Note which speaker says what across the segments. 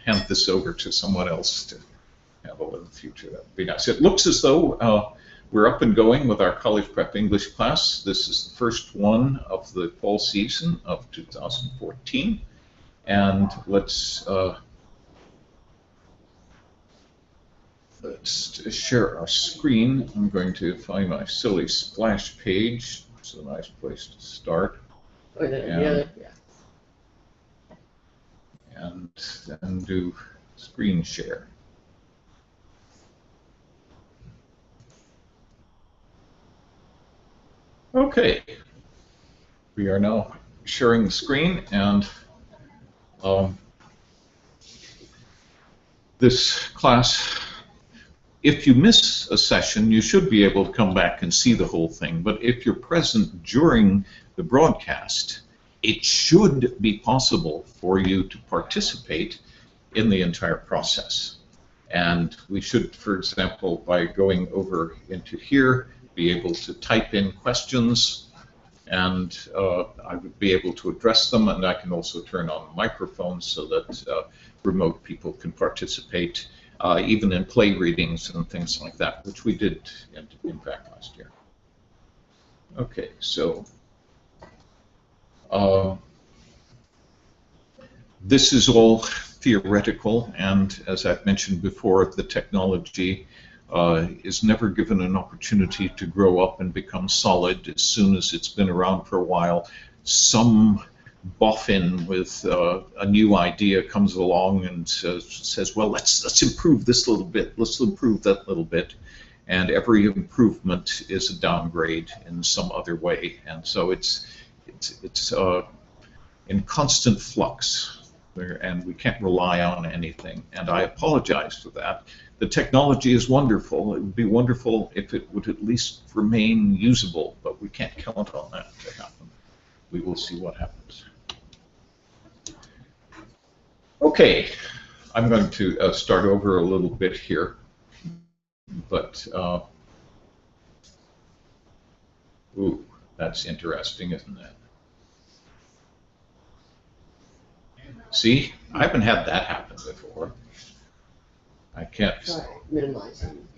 Speaker 1: hand this over to someone else to handle in the future. That would be nice. It looks as though we're up and going with our college prep English class. This is the first one of the fall season of 2014. And let's share our screen. I'm going to find my silly splash page. It's a nice place to start. And then do screen share. Okay, we are now sharing the screen, and this class, if you miss a session, you should be able to come back and see the whole thing. But if you're present during the broadcast, it should be possible for you to participate in the entire process. And we should, for example, by going over into here, be able to type in questions, and I would be able to address them, and I can also turn on microphones so that remote people can participate, even in play readings and things like that, which we did, in fact, last year. Okay, so this is all theoretical, and as I've mentioned before, the technology is never given an opportunity to grow up and become solid. As soon as it's been around for a while, some boffin with a new idea comes along and says, well, let's improve this little bit, let's improve that little bit, and every improvement is a downgrade in some other way, and so it's in constant flux, and we can't rely on anything, and I apologize for that. The technology is wonderful. It would be wonderful if it would at least remain usable, but we can't count on that to happen. We will see what happens. Okay, I'm going to start over a little bit here, but ooh, that's interesting, isn't it? See, I haven't had that happen before. I can't.
Speaker 2: Try minimizing.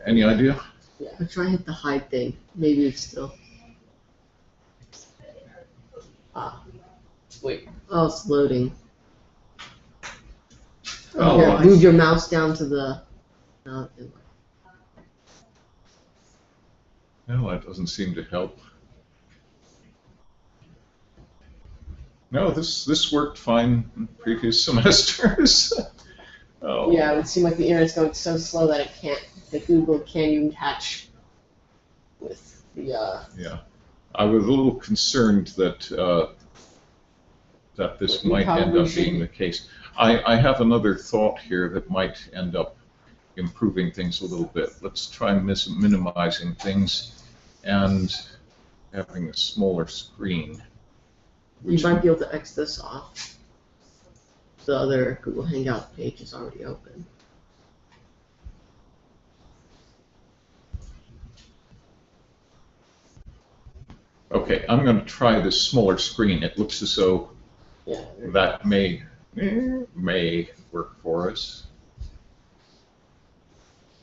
Speaker 1: Any idea?
Speaker 2: Yeah. I'm trying to hit the hide thing. Maybe it's still. Wait. Oh, it's loading.
Speaker 1: Oh,
Speaker 2: yeah, move your mouse down to the. No,
Speaker 1: that doesn't seem to help. No, this worked fine in previous semesters. Oh.
Speaker 2: Yeah, it would seem like the internet's going so slow that it can't. That Google can't even catch with the.
Speaker 1: Yeah, I was a little concerned that that this might end up being the case. I have another thought here that might end up improving things a little bit. Let's try minimizing things and having a smaller screen.
Speaker 2: You might be able to X this off. The other Google Hangout page is already open.
Speaker 1: Okay, I'm going to try this smaller screen. It looks as though that may work for us.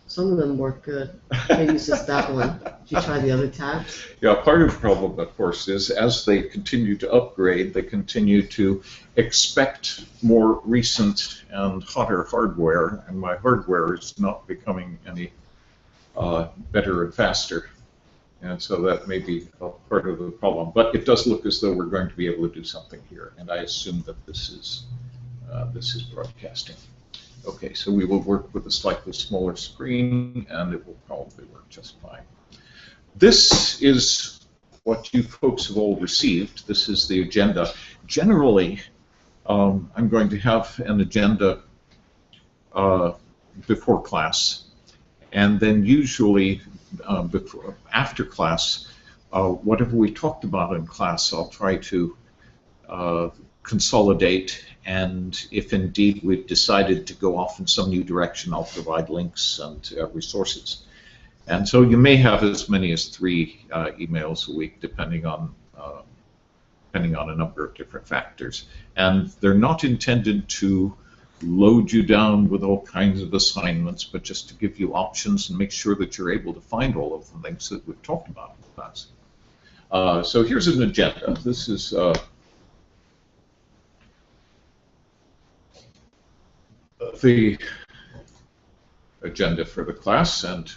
Speaker 2: Some of them work good. Maybe it's just that one. Did you try the other tabs?
Speaker 1: Yeah, part of the problem, of course, is as they continue to upgrade, they continue to expect more recent and hotter hardware, and my hardware is not becoming any better and faster. And so that may be part of the problem. But it does look as though we're going to be able to do something here, and I assume that this is broadcasting. Okay, so we will work with a slightly smaller screen, and it will probably work just fine. This is what you folks have all received. This is the agenda. Generally, I'm going to have an agenda before class, and then usually after class, whatever we talked about in class, I'll try to consolidate, and if indeed we've decided to go off in some new direction, I'll provide links and resources. And so you may have as many as 3 emails a week, depending on a number of different factors. And they're not intended to load you down with all kinds of assignments, but just to give you options and make sure that you're able to find all of the things that we've talked about in the class. So here's an agenda. This is the agenda for the class, and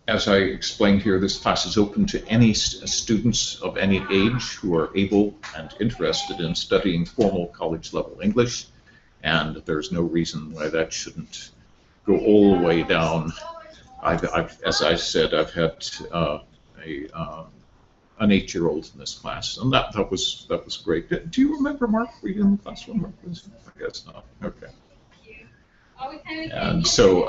Speaker 1: as I explained here, this class is open to any students of any age who are able and interested in studying formal college-level English, and there's no reason why that shouldn't go all the way down. As I said, I've had an 8-year-old in this class, and that was great. Do you remember, Mark? Were you in the classroom? I guess not. Okay. And so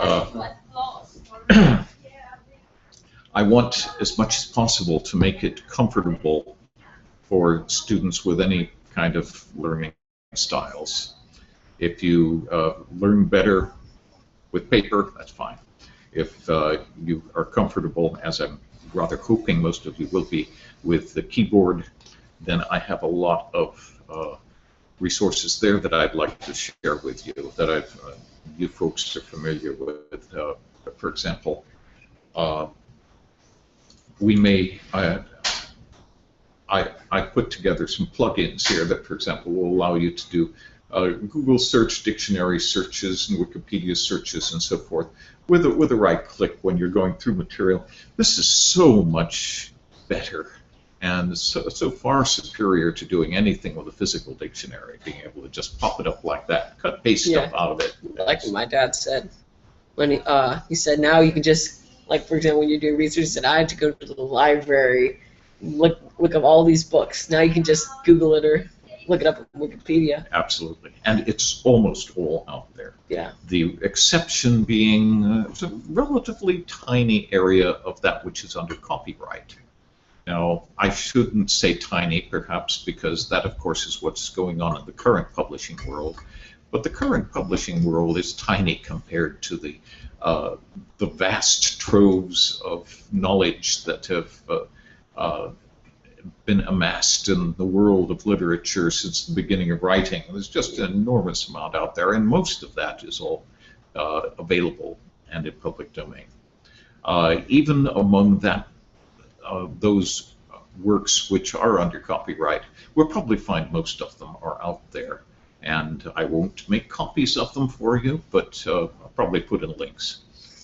Speaker 1: I want as much as possible to make it comfortable for students with any kind of learning styles. If you learn better with paper, that's fine. If you are comfortable, as I'm rather hoping most of you will be, with the keyboard, then I have a lot of resources there that I'd like to share with you, that you folks are familiar with. For example, we may, I put together some plugins here that, for example, will allow you to do Google search, dictionary searches, and Wikipedia searches, and so forth, with a right click when you're going through material. This is so much better and so far superior to doing anything with a physical dictionary, being able to just pop it up like that, cut, paste stuff out of it.
Speaker 3: Like my dad said, when he said now you can just, like, for example, when you're doing research, he said I had to go to the library, look up all these books. Now you can just Google it or look it up on Wikipedia.
Speaker 1: Absolutely, and it's almost all out there.
Speaker 3: Yeah.
Speaker 1: The exception being it's a relatively tiny area of that which is under copyright. Now, I shouldn't say tiny, perhaps, because that, of course, is what's going on in the current publishing world. But the current publishing world is tiny compared to the vast troves of knowledge that have been amassed in the world of literature since the beginning of writing. There's just an enormous amount out there, and most of that is all available and in public domain. Even among those works which are under copyright, we'll probably find most of them are out there. And I won't make copies of them for you, but I'll probably put in links,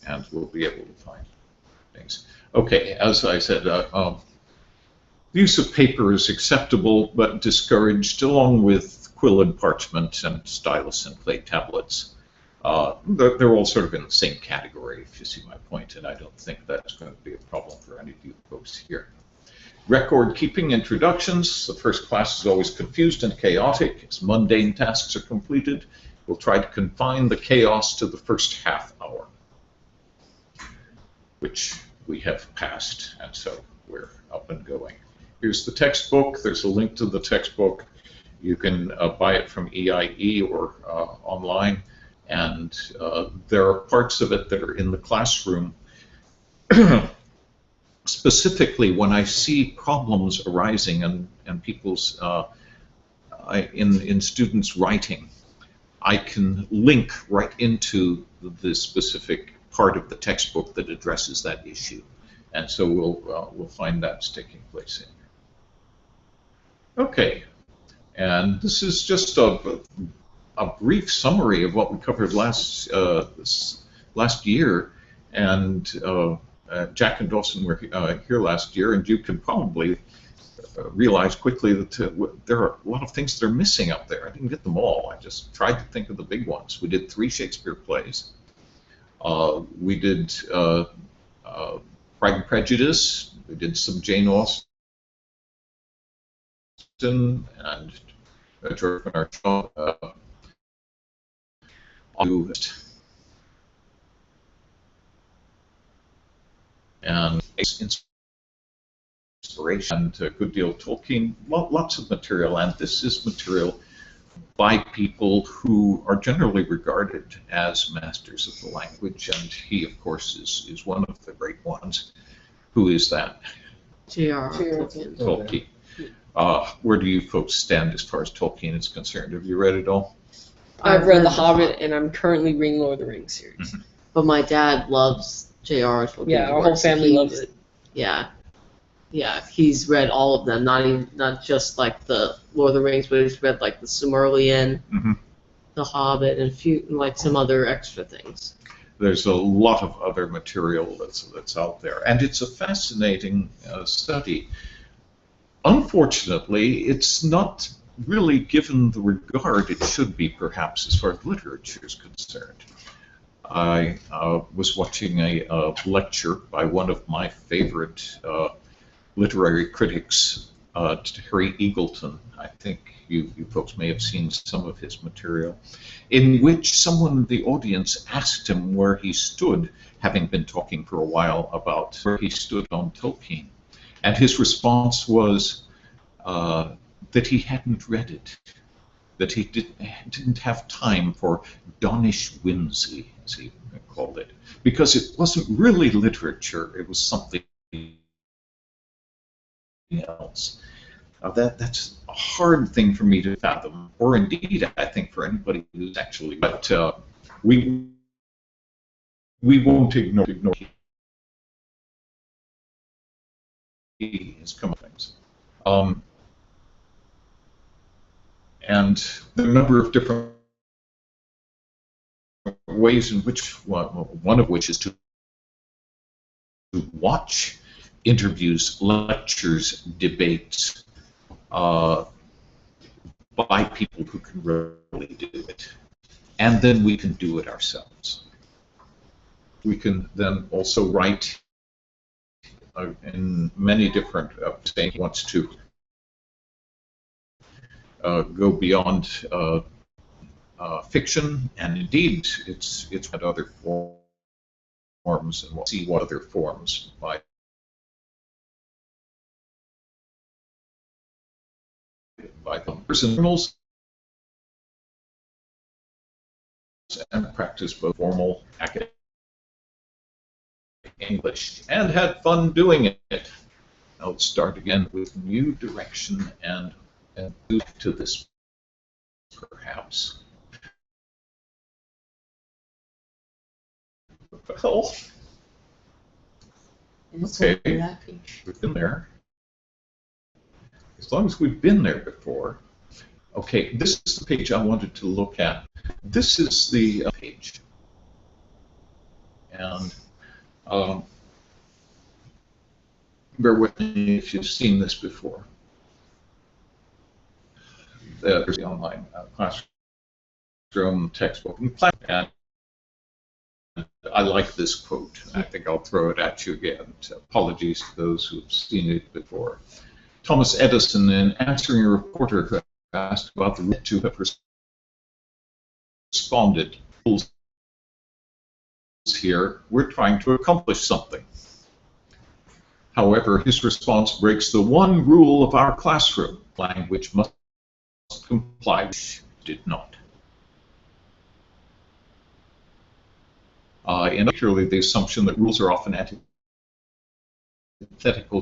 Speaker 1: and we'll be able to find things. Okay, as I said, the use of paper is acceptable but discouraged, along with quill and parchment and stylus and clay tablets. They're all sort of in the same category, if you see my point, and I don't think that's going to be a problem for any of you folks here. Record keeping introductions. The first class is always confused and chaotic. As mundane tasks are completed, we'll try to confine the chaos to the first half hour, which we have passed, and so we're up and going. Here's the textbook. There's a link to the textbook. You can buy it from EIE or online, and there are parts of it that are in the classroom. Specifically, when I see problems arising in people's in students' writing, I can link right into the specific part of the textbook that addresses that issue, and so we'll find that's taking place in here. Okay, and this is just a brief summary of what we covered last year, and Jack and Dawson were here last year, and you can probably realize quickly that there are a lot of things that are missing up there. I didn't get them all. I just tried to think of the big ones. We did 3 Shakespeare plays. We did Pride and Prejudice. We did some Jane Austen and George Bernard Shaw. And inspiration and a good deal of Tolkien, lots of material, and this is material by people who are generally regarded as masters of the language, and he, of course, is one of the great ones. Who is that?
Speaker 2: J.R.R. Tolkien.
Speaker 1: Tolkien. Where do you folks stand as far as Tolkien is concerned? Have you read it all?
Speaker 3: I've read The Hobbit, and I'm currently reading Lord of the Rings series.
Speaker 1: Mhm.
Speaker 2: But my dad loves J.R.'s books.
Speaker 3: Yeah, our whole family loves it.
Speaker 2: Yeah. Yeah, he's read all of them, not just like the Lord of the Rings, but he's read like the Silmarillion,
Speaker 1: Mhm.
Speaker 2: the Hobbit, and like some other extra things.
Speaker 1: There's a lot of other material that's out there, and it's a fascinating study. Unfortunately, it's not really given the regard it should be, perhaps, as far as literature is concerned. I was watching a lecture by one of my favorite literary critics, Terry Eagleton. I think you folks may have seen some of his material, in which someone in the audience asked him where he stood, having been talking for a while about where he stood on Tolkien. And his response was that he hadn't read it, that he didn't have time for Donish whimsy, as he called it, because it wasn't really literature, it was something else. That's a hard thing for me to fathom, or indeed, I think, for anybody who's actually. But we won't ignore his come things. And there are a number of different ways in which one of which is to watch interviews, lectures, debates by people who can really do it. And then we can do it ourselves. We can then also write in many different things. Wants to go beyond fiction, and indeed, it's at other forms, and we'll see what other forms by the personals and practice both formal academic English, and had fun doing it. Now let's start again with new direction and move to this, perhaps. Well, okay, we've been there. As long as we've been there before. Okay, this is the page I wanted to look at. This is the page. And bear with me if you've seen this before. There's the online classroom textbook. And I like this quote. I think I'll throw it at you again. Apologies to those who have seen it before. Thomas Edison, in answering a reporter who asked about the right to have responded, here, we're trying to accomplish something. However, his response breaks the one rule of our classroom: language must comply, which did not. And particularly the assumption that rules are often antithetical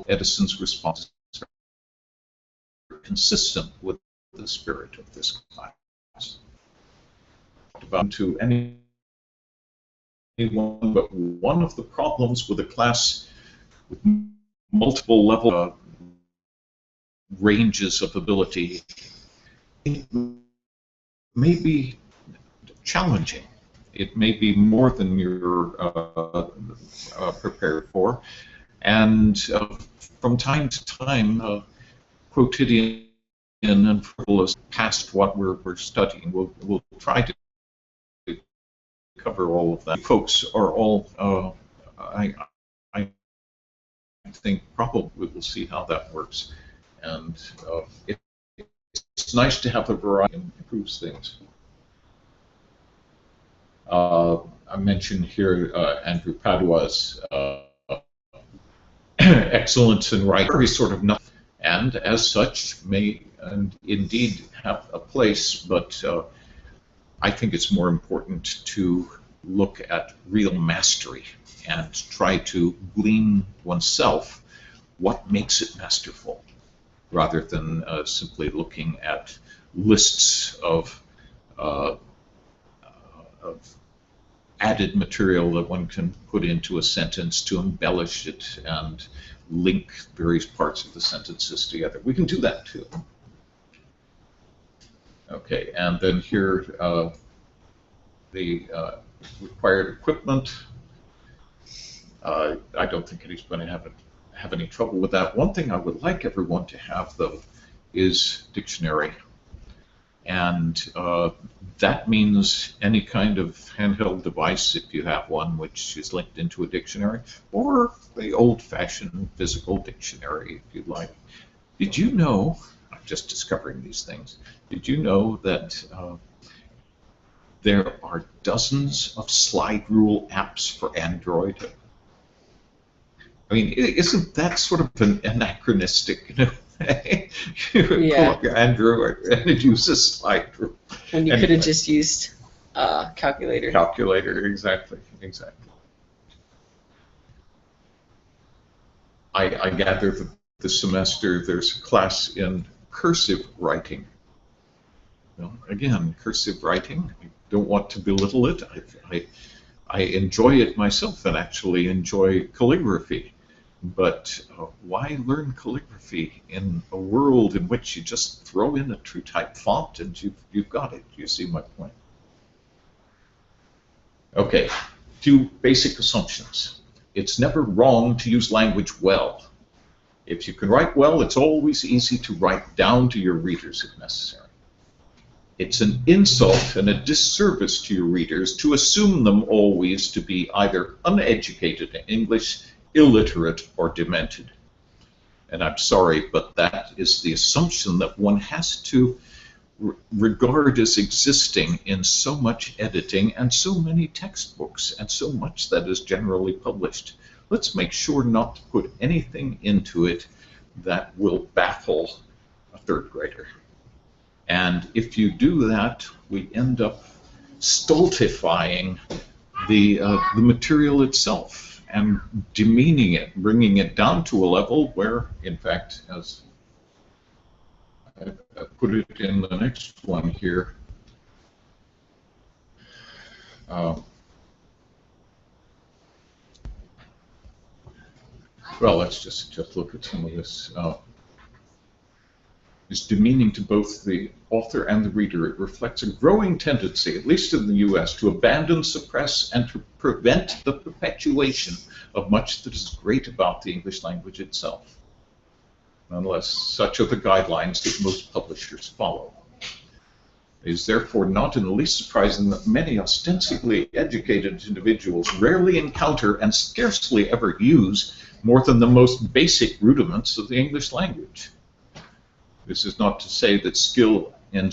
Speaker 1: to Edison's response are consistent with the spirit of this class. About to anyone, but one of the problems with a class with multiple level ranges of ability, it may be challenging. It may be more than you're prepared for, and from time to time, quotidian and frivolous past what we're studying. We'll try to cover all of that. Folks are all, I think, probably we'll see how that works, and it's nice to have a variety and improves things. I mentioned here Andrew Padua's excellence in writing, sort of nothing, and as such may indeed have a place, but I think it's more important to look at real mastery and try to glean oneself what makes it masterful. rather than simply looking at lists of added material that one can put into a sentence to embellish it and link various parts of the sentences together. We can do that too. Okay, and then here the required equipment. I don't think he's going to have any trouble with that. One thing I would like everyone to have, though, is dictionary. And that means any kind of handheld device, if you have one, which is linked into a dictionary, or the old-fashioned physical dictionary, if you like. Did you know, I'm just discovering these things, did you know that there are dozens of slide rule apps for Android? I mean, isn't that sort of an anachronistic, you know?
Speaker 3: Yeah.
Speaker 1: Android, and it uses slide rule.
Speaker 3: When you could have just used calculator.
Speaker 1: Calculator, exactly, exactly. I gather that this semester there's a class in cursive writing. Well, again, cursive writing, I don't want to belittle it. I enjoy it myself and actually enjoy calligraphy. But why learn calligraphy in a world in which you just throw in a TrueType font and you've got it? You see my point? Okay, 2 basic assumptions. It's never wrong to use language well. If you can write well, it's always easy to write down to your readers if necessary. It's an insult and a disservice to your readers to assume them always to be either uneducated in English, illiterate, or demented. And I'm sorry, but that is the assumption that one has to regard as existing in so much editing and so many textbooks and so much that is generally published. Let's make sure not to put anything into it that will baffle a 3rd grader. And if you do that, we end up stultifying the material itself and demeaning it, bringing it down to a level where, in fact, as I put it in the next one here, well, let's just look at some of this. Is demeaning to both the author and the reader. It reflects a growing tendency, at least in the U.S., to abandon, suppress, and to prevent the perpetuation of much that is great about the English language itself. Nonetheless, such are the guidelines that most publishers follow. It is therefore not in the least surprising that many ostensibly educated individuals rarely encounter and scarcely ever use more than the most basic rudiments of the English language. This is not to say that skill in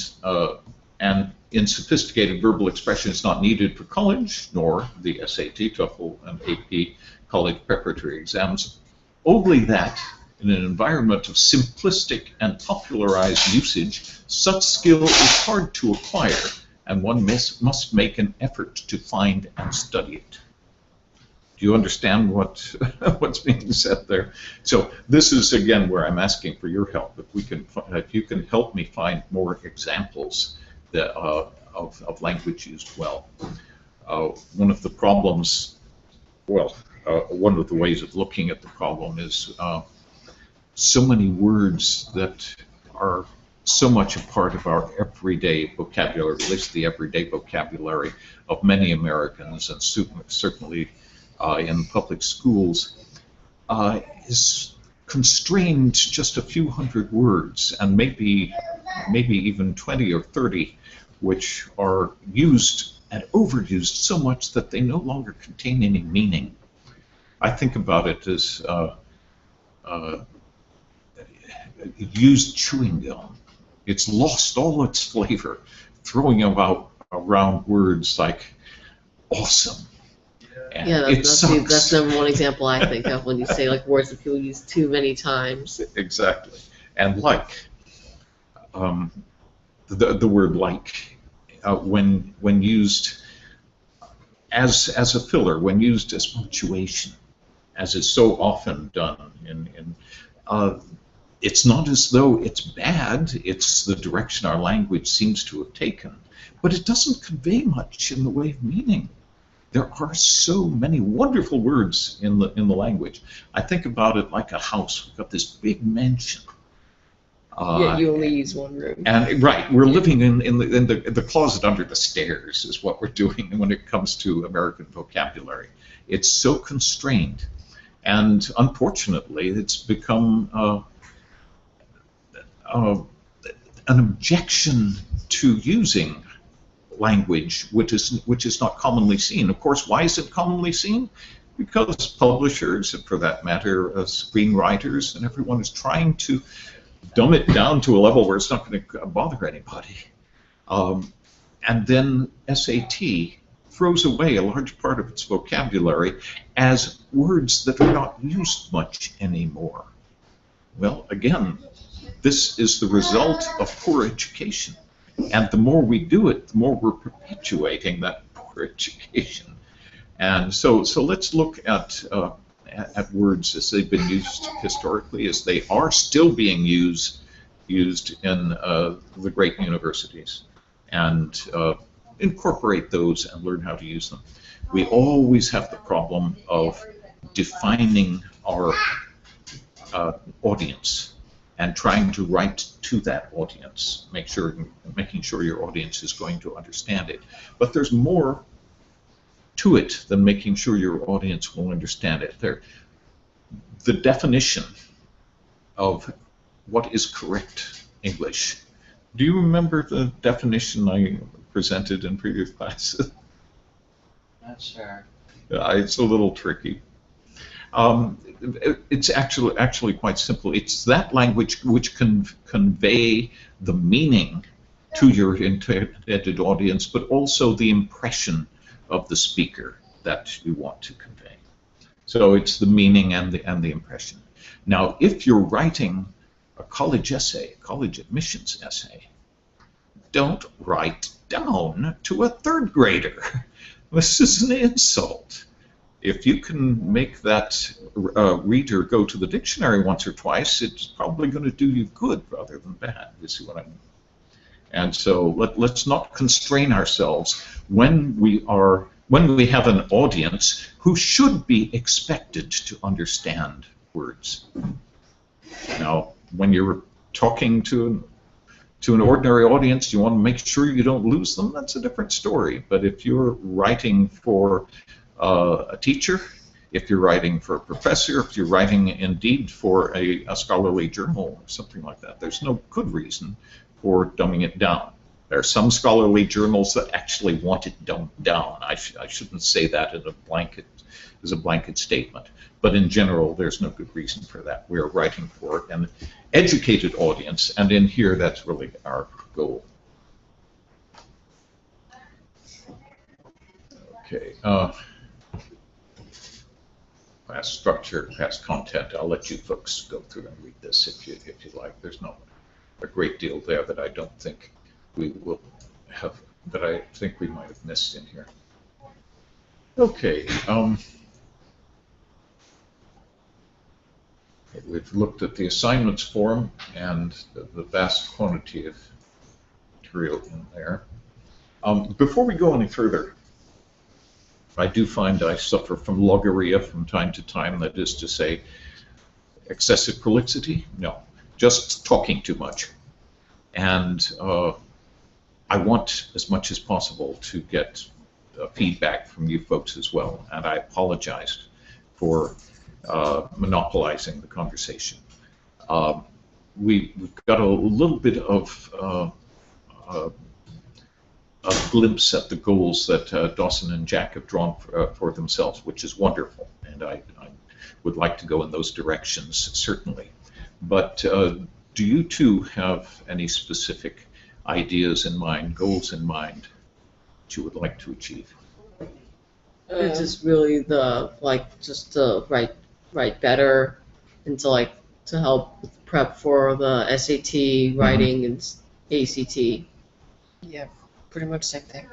Speaker 1: sophisticated verbal expression is not needed for college, nor the SAT, TOEFL, and AP college preparatory exams. Only that, in an environment of simplistic and popularized usage, such skill is hard to acquire, and one must make an effort to find and study it. Do you understand what's being said there? So this is again where I'm asking for your help. If you can help me find more examples that, of language used well. One of the problems, one of the ways of looking at the problem is so many words that are so much a part of our everyday vocabulary, at least the everyday vocabulary of many Americans, and certainly in public schools, is constrained to just a few hundred words, and maybe even 20 or 30, which are used and overused so much that they no longer contain any meaning. I think about it as used chewing gum. It's lost all its flavor, throwing around words like awesome. And
Speaker 2: yeah, that's number one example I think of when you say like words that people use too many times.
Speaker 1: Exactly. And like, the word like, when used as a filler, when used as punctuation, as is so often done It's not as though it's bad, it's the direction our language seems to have taken, but it doesn't convey much in the way of meaning. There are so many wonderful words in the language. I think about it like a house. We've got this big mansion.
Speaker 3: Yet you only use one room.
Speaker 1: And right, we're living in the closet under the stairs is what we're doing when it comes to American vocabulary. It's so constrained, and unfortunately, it's become an objection to using language which is not commonly seen. Of course, why is it commonly seen? Because publishers, and for that matter, screenwriters, and everyone is trying to dumb it down to a level where it's not going to bother anybody. And then SAT throws away a large part of its vocabulary as words that are not used much anymore. Well, again, this is the result of poor education. And the more we do it, the more we're perpetuating that poor education. And so let's look at words as they've been used historically, as they are still being used in the great universities, and incorporate those and learn how to use them. We always have the problem of defining our audience and trying to write to that audience, making sure your audience is going to understand it. But there's more to it than making sure your audience will understand it. The definition of what is correct English. Do you remember the definition I presented in previous classes?
Speaker 4: Not sure.
Speaker 1: It's a little tricky. It's actually quite simple. It's that language which can convey the meaning to your intended audience, but also the impression of the speaker that you want to convey. So it's the meaning and the impression. Now, if you're writing a college essay, a college admissions essay, don't write down to a third grader. This is an insult. If you can make that reader go to the dictionary once or twice, it's probably going to do you good rather than bad. You see what I mean? And so let's not constrain ourselves when we have an audience who should be expected to understand words. Now, when you're talking to an ordinary audience, you want to make sure you don't lose them. That's a different story. But if you're writing for a teacher, if you're writing for a professor, if you're writing indeed for a scholarly journal or something like that, there's no good reason for dumbing it down. There are some scholarly journals that actually want it dumbed down. I shouldn't say that as a blanket statement, but in general, there's no good reason for that. We're writing for an educated audience, and in here, that's really our goal. Okay. Past structure, past content. I'll let you folks go through and read this if you like. There's not a great deal there that I don't think we will have, that I think we might have missed in here. Okay. We've looked at the assignments form and the vast quantity of material in there. Before we go any further, I do find I suffer from logorrhea from time to time, that is to say, excessive prolixity? No, just talking too much. And I want, as much as possible, to get feedback from you folks as well, and I apologize for monopolizing the conversation. We've got a little bit of a glimpse at the goals that Dawson and Jack have drawn for themselves, which is wonderful, and I would like to go in those directions, certainly. But do you two have any specific ideas in mind, goals in mind, that you would like to achieve?
Speaker 2: It's just really just to write better, and to help with prep for the SAT writing and ACT.
Speaker 3: Yeah, pretty much same thing.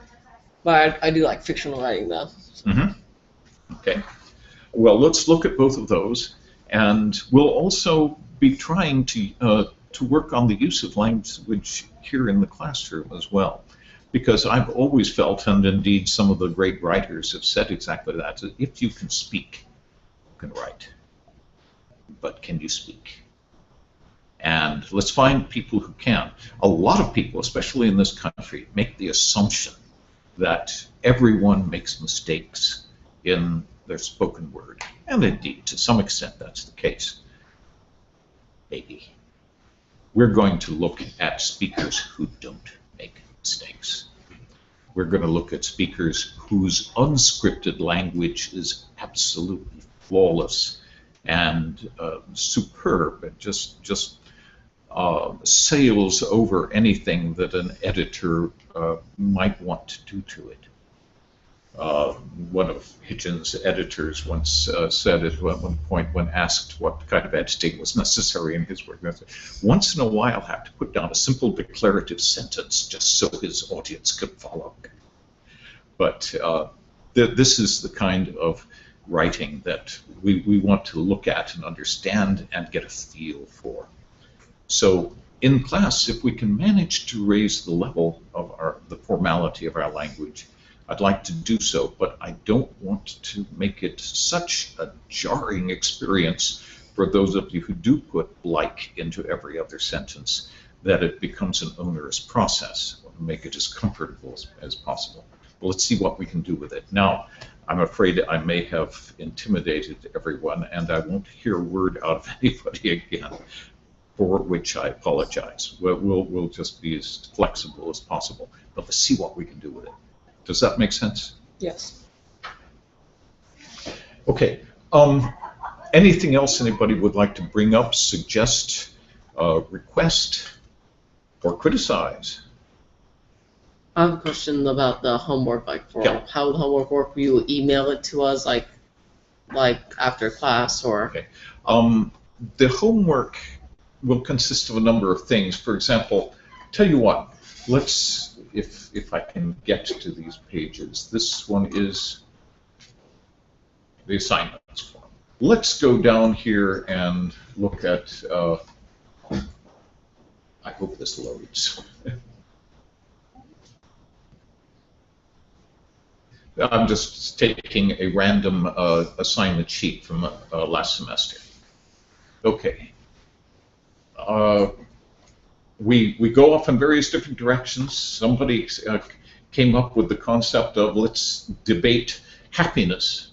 Speaker 3: But I do like fictional writing though.
Speaker 1: Okay. Well, let's look at both of those, and we'll also be trying to work on the use of language here in the classroom as well. Because I've always felt, and indeed some of the great writers have said exactly that, if you can speak, you can write. But can you speak? And let's find people who can. A lot of people, especially in this country, make the assumption that everyone makes mistakes in their spoken word. And indeed, to some extent, that's the case. Maybe. We're going to look at speakers who don't make mistakes. We're going to look at speakers whose unscripted language is absolutely flawless and superb, and just sails over anything that an editor might want to do to it. One of Hitchens' editors once said at one point, when asked what kind of editing was necessary in his work, once in a while I'll have to put down a simple declarative sentence just so his audience could follow. But this is the kind of writing that we want to look at and understand and get a feel for. So in class, if we can manage to raise the level of the formality of our language, I'd like to do so, but I don't want to make it such a jarring experience for those of you who do put like into every other sentence that it becomes an onerous process. I want to make it as comfortable as possible. But let's see what we can do with it. Now, I'm afraid I may have intimidated everyone, and I won't hear a word out of anybody again, for which I apologize. We'll just be as flexible as possible, but let's see what we can do with it. Does that make sense?
Speaker 3: Yes.
Speaker 1: Okay. Anything else anybody would like to bring up, suggest, request, or criticize?
Speaker 2: I have a question about the homework, like for how the homework work. Will you email it to us, like after class, or?
Speaker 1: Okay. The homework will consist of a number of things. For example, tell you what, let's, if I can get to these pages, this one is the assignments form. Let's go down here and look at, I hope this loads. I'm just taking a random assignment sheet from last semester. Okay. We go off in various different directions. Somebody came up with the concept of let's debate happiness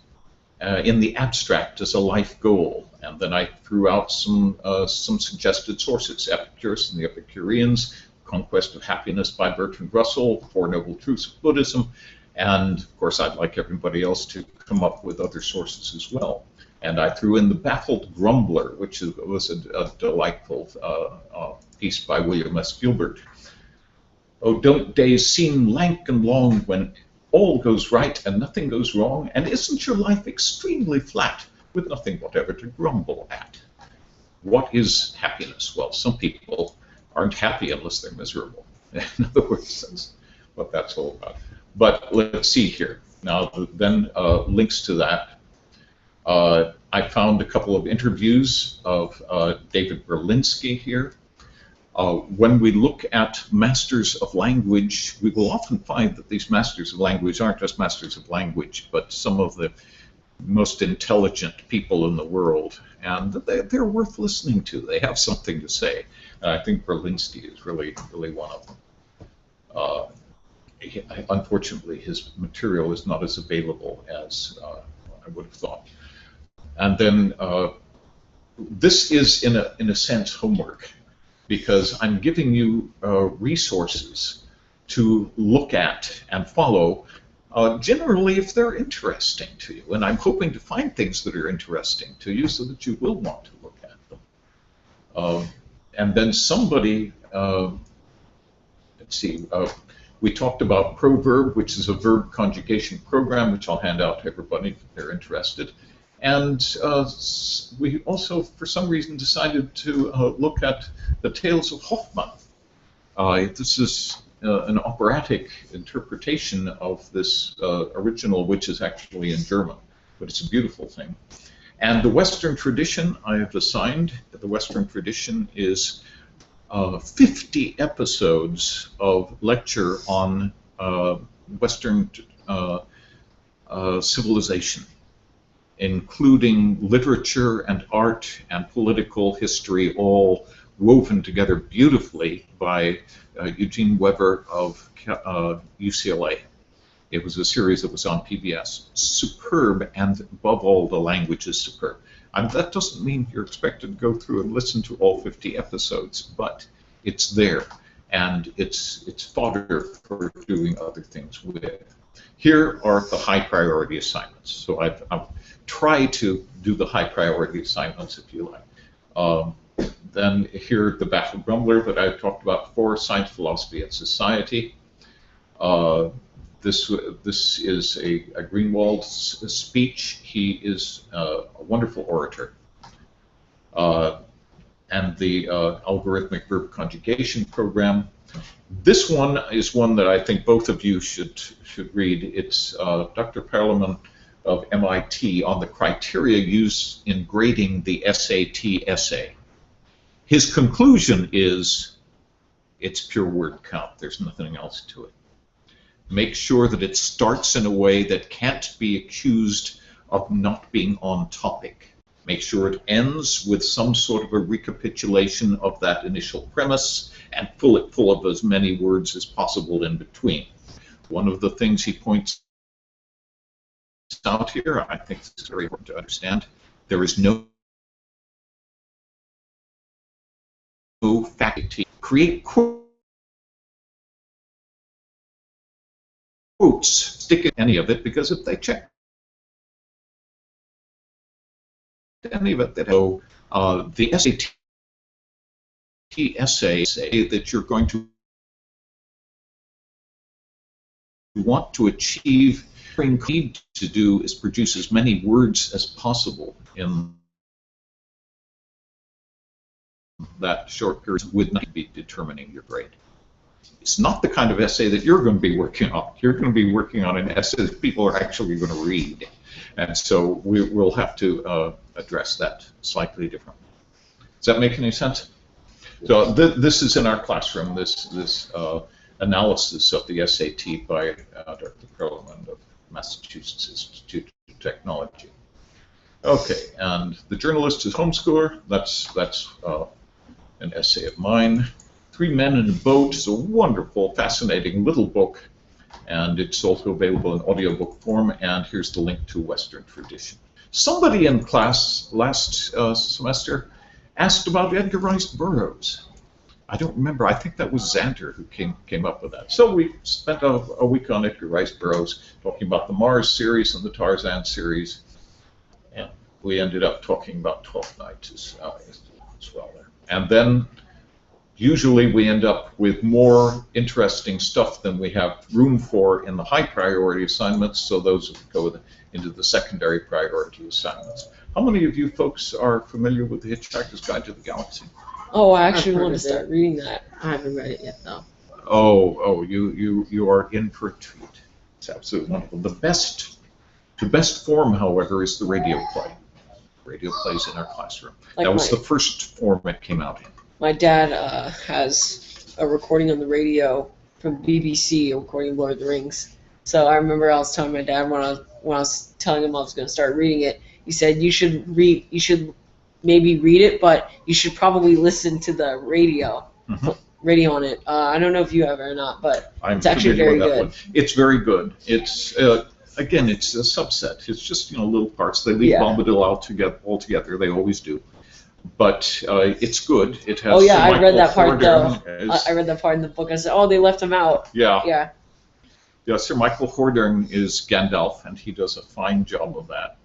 Speaker 1: in the abstract as a life goal, and then I threw out some suggested sources: Epicurus and the Epicureans, Conquest of Happiness by Bertrand Russell, Four Noble Truths of Buddhism, and of course I'd like everybody else to come up with other sources as well. And I threw in The Baffled Grumbler, which was a delightful piece by William S. Gilbert. Oh, don't days seem lank and long when all goes right and nothing goes wrong? And isn't your life extremely flat with nothing whatever to grumble at? What is happiness? Well, some people aren't happy unless they're miserable. In other words, that's what that's all about. But let's see here. Now, then links to that. I found a couple of interviews of David Berlinski here. When we look at masters of language, we will often find that these masters of language aren't just masters of language, but some of the most intelligent people in the world, and they're worth listening to. They have something to say. And I think Berlinski is really one of them. Unfortunately, his material is not as available as I would have thought. And then this is, in a sense, homework, because I'm giving you resources to look at and follow, generally if they're interesting to you. And I'm hoping to find things that are interesting to you so that you will want to look at them. And then somebody, let's see, we talked about Proverb, which is a verb conjugation program, which I'll hand out to everybody if they're interested. And we also, for some reason, decided to look at the Tales of Hoffmann. This is an operatic interpretation of this original, which is actually in German, but it's a beautiful thing. And the Western tradition I have assigned, the Western tradition is 50 episodes of lecture on Western civilization, including literature and art and political history, all woven together beautifully by Eugene Weber of UCLA. It was a series that was on PBS. Superb, and above all, the language is superb. And that doesn't mean you're expected to go through and listen to all 50 episodes, but it's there, and it's fodder for doing other things with. Here are the high priority assignments. So I've tried to do the high priority assignments, if you like. Then here, the Battle Grumbler that I've talked about before, Science, Philosophy, and Society. This is a Greenwald's speech. He is a wonderful orator. And the algorithmic verb conjugation program. This one is one that I think both of you should read. It's Dr. Perelman of MIT on the criteria used in grading the SAT essay. His conclusion is it's pure word count. There's nothing else to it. Make sure that it starts in a way that can't be accused of not being on topic. Make sure it ends with some sort of a recapitulation of that initial premise and fill it full of as many words as possible in between. One of the things he points out here, I think this is very important to understand, there is no faculty. Create quotes, stick in any of it, because if they check any of it, that the SAT essay say that you're going to want to achieve, need to do is produce as many words as possible in that short period would not be determining your grade. It's not the kind of essay that you're going to be working on. You're going to be working on an essay that people are actually going to read. And so we'll have to address that slightly differently. Does that make any sense? So this is in our classroom, this analysis of the SAT by Dr. Perelman of Massachusetts Institute of Technology. Okay, and the journalist is homeschooler. That's an essay of mine. Three Men in a Boat is a wonderful, fascinating little book, and it's also available in audiobook form, and here's the link to Western tradition. Somebody in class last semester asked about Edgar Rice Burroughs. I don't remember. I think that was Xander who came up with that. So we spent a week on Edgar Rice Burroughs talking about the Mars series and the Tarzan series, and we ended up talking about Twelfth Night as well there. And then usually we end up with more interesting stuff than we have room for in the high priority assignments, so those go into the secondary priority assignments. How many of you folks are familiar with The Hitchhiker's Guide to the Galaxy?
Speaker 3: Oh, I actually want to start reading that.
Speaker 2: I haven't read it yet, though.
Speaker 1: Oh, you are in for a treat. It's absolutely wonderful. The best form, however, is the radio play. Radio plays in our classroom.
Speaker 3: Like
Speaker 1: that was the first form it came out in.
Speaker 3: My dad has a recording on the radio from BBC, a recording of Lord of the Rings. So I remember I was telling my dad when I was telling him I was going to start reading it. He said you should maybe read it, but you should probably listen to the radio on it. I don't know if you have or not, but it's actually very good.
Speaker 1: One. It's very good. It's again, it's a subset. It's just little parts. They leave Bombadil out altogether. They always do. But it's good. It has.
Speaker 3: Oh yeah, I read that part
Speaker 1: though.
Speaker 3: I read that part in the book. I said, oh, they left him out.
Speaker 1: Yeah.
Speaker 3: Yeah.
Speaker 1: Yeah. Sir Michael Hordern is Gandalf, and he does a fine job of that.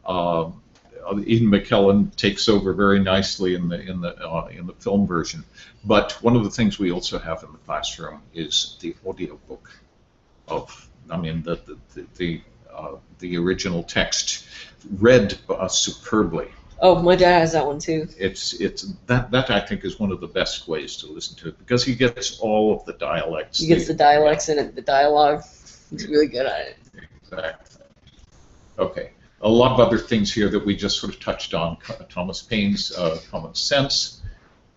Speaker 1: Ian McKellen takes over very nicely in the film version. But one of the things we also have in the classroom is the audio book of, the original text read superbly.
Speaker 3: Oh, my dad has that one too.
Speaker 1: It's that I think is one of the best ways to listen to it, because he gets all of the dialects.
Speaker 3: He gets the dialects and the dialogue. He's really good at it.
Speaker 1: Exactly. Okay. a lot of other things here that we just sort of touched on. Thomas Paine's Common Sense.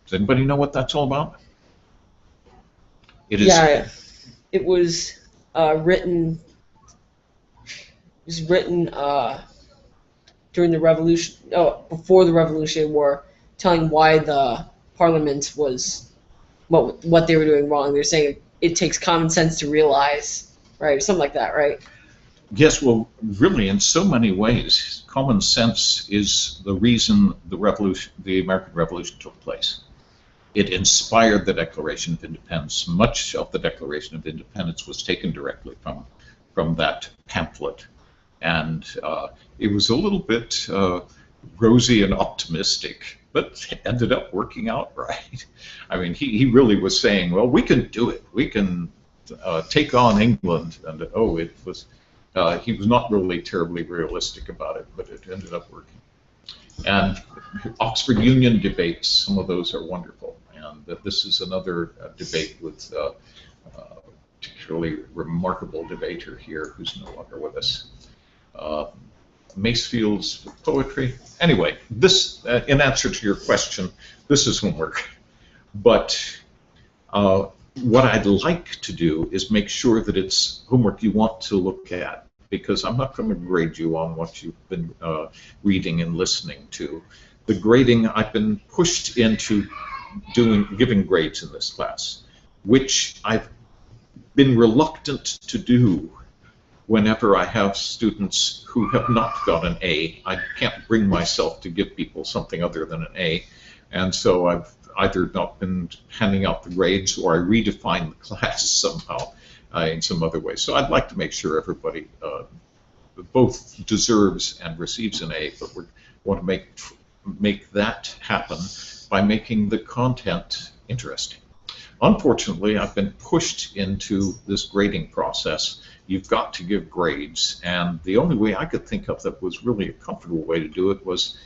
Speaker 1: Does anybody know what that's all about? It is.
Speaker 3: Yeah, it was written. It was written during the Revolution. Oh, before the Revolutionary War, telling why the Parliament was what they were doing wrong. They're saying it takes common sense to realize, right, or something like that, right?
Speaker 1: Yes, well, really, in so many ways, common sense is the reason the American Revolution took place. It inspired the Declaration of Independence. Much of the Declaration of Independence was taken directly from that pamphlet, and it was a little bit rosy and optimistic, but ended up working out right. I mean, he really was saying, well, we can do it. We can take on England, and it was. He was not really terribly realistic about it, but it ended up working. And Oxford Union debates, some of those are wonderful. And this is another debate with a particularly remarkable debater here who's no longer with us. Macefield's poetry. Anyway, this, in answer to your question, this is homework. But what I'd like to do is make sure that it's homework you want to look at, because I'm not going to grade you on what you've been reading and listening to. The grading, I've been pushed into giving grades in this class, which I've been reluctant to do whenever I have students who have not got an A. I can't bring myself to give people something other than an A, and so I've either not been handing out the grades or I redefine the class somehow in some other way. So I'd like to make sure everybody both deserves and receives an A, but we want to make that happen by making the content interesting. Unfortunately, I've been pushed into this grading process. You've got to give grades, and the only way I could think of that was really a comfortable way to do it was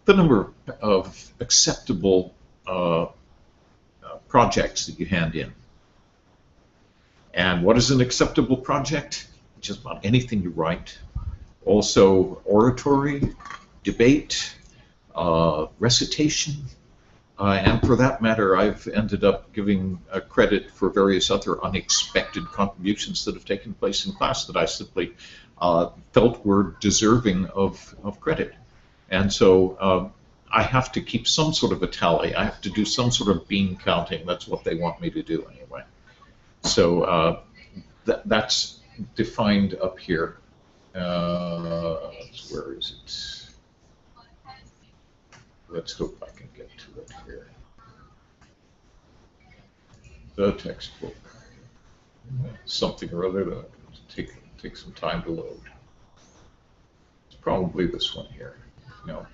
Speaker 1: the number of acceptable projects that you hand in. And what is an acceptable project? Just about anything you write. Also oratory, debate, recitation, and for that matter, I've ended up giving credit for various other unexpected contributions that have taken place in class that I simply felt were deserving of credit. And so I have to keep some sort of a tally. I have to do some sort of bean counting. That's what they want me to do anyway. So that's defined up here. Where is it? Let's hope I can get to it here. The textbook. Something or other that take some time to load. It's probably this one here. No.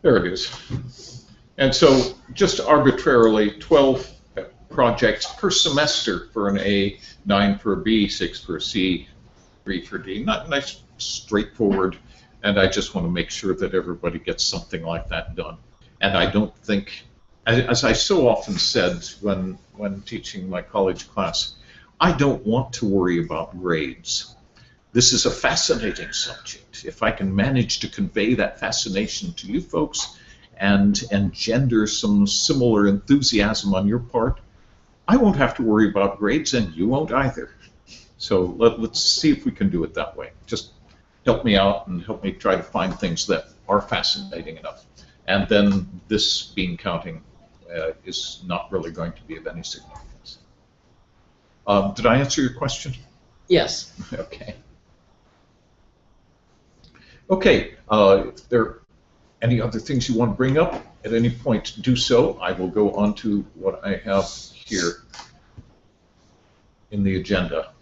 Speaker 1: There it is. And so just arbitrarily 12 projects per semester for an A, 9 for a B, 6 for a C, 3 for D. Not nice, straightforward, and I just want to make sure that everybody gets something like that done. And I don't think, as I so often said when teaching my college class, I don't want to worry about grades. This is a fascinating subject. If I can manage to convey that fascination to you folks and engender some similar enthusiasm on your part, I won't have to worry about grades, and you won't either. So let's see if we can do it that way. Just help me out and help me try to find things that are fascinating enough. And then this bean counting is not really going to be of any significance. Did I answer your question?
Speaker 3: Yes.
Speaker 1: Okay. Okay, if there are any other things you want to bring up at any point, do so. I will go on to what I have here in the agenda.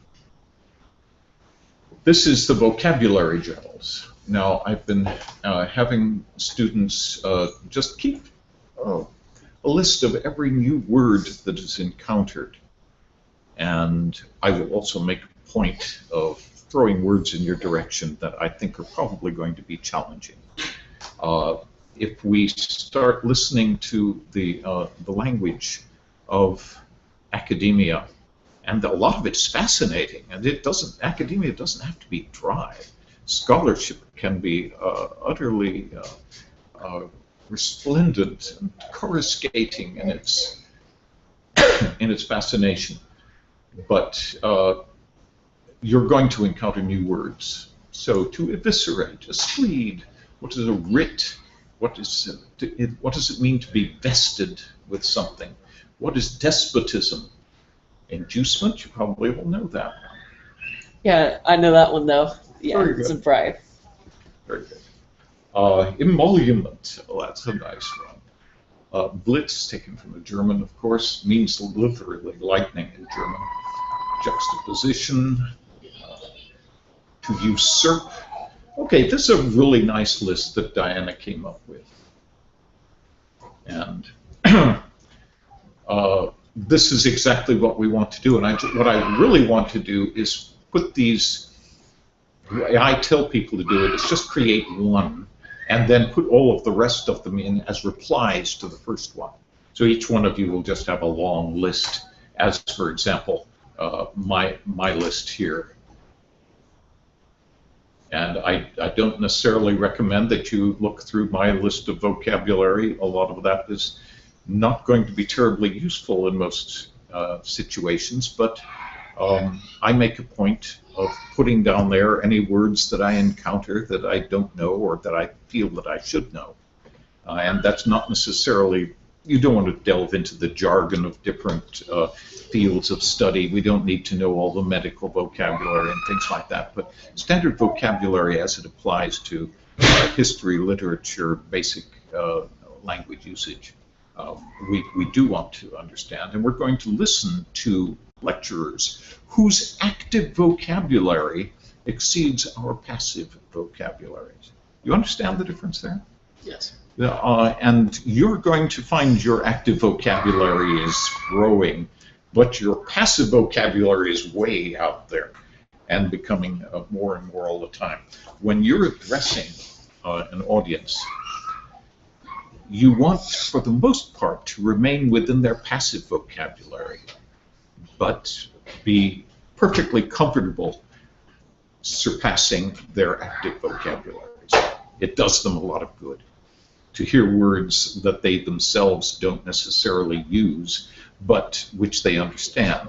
Speaker 1: This is the vocabulary journals. Now, I've been having students just keep a list of every new word that is encountered. And I will also make a point of throwing words in your direction that I think are probably going to be challenging. If we start listening to the language of academia, And a lot of it's fascinating, and academia doesn't have to be dry. Scholarship can be utterly resplendent and coruscating in its fascination. But you're going to encounter new words. So to eviscerate, a sleed, what is a writ? What does it mean to be vested with something? What is despotism? Inducement, you probably will know that.
Speaker 3: Yeah, I know that one though. Yeah,
Speaker 1: Very
Speaker 3: it's a
Speaker 1: good.
Speaker 3: bribe.
Speaker 1: Very good. Emolument, well, that's a nice one. Blitz, taken from the German, of course, means literally lightning in German. Juxtaposition, to usurp. Okay, this is a really nice list that Diana came up with. And this is exactly what we want to do. And what I really want to do is put these, the way I tell people to do it is just create one and then put all of the rest of them in as replies to the first one. So each one of you will just have a long list, as for example, my list here. And I don't necessarily recommend that you look through my list of vocabulary. A lot of that is not going to be terribly useful in most situations, but I make a point of putting down there any words that I encounter that I don't know or that I feel that I should know. And that's not necessarily, you don't want to delve into the jargon of different fields of study. We don't need to know all the medical vocabulary and things like that, but standard vocabulary as it applies to history, literature, basic language usage, we do want to understand. And we're going to listen to lecturers whose active vocabulary exceeds our passive vocabularies. You understand the difference there?
Speaker 2: Yes.
Speaker 1: And you're going to find your active vocabulary is growing, but your passive vocabulary is way out there and becoming more and more all the time. When you're addressing an audience, you want, for the most part, to remain within their passive vocabulary, but be perfectly comfortable surpassing their active vocabularies. It does them a lot of good to hear words that they themselves don't necessarily use, but which they understand.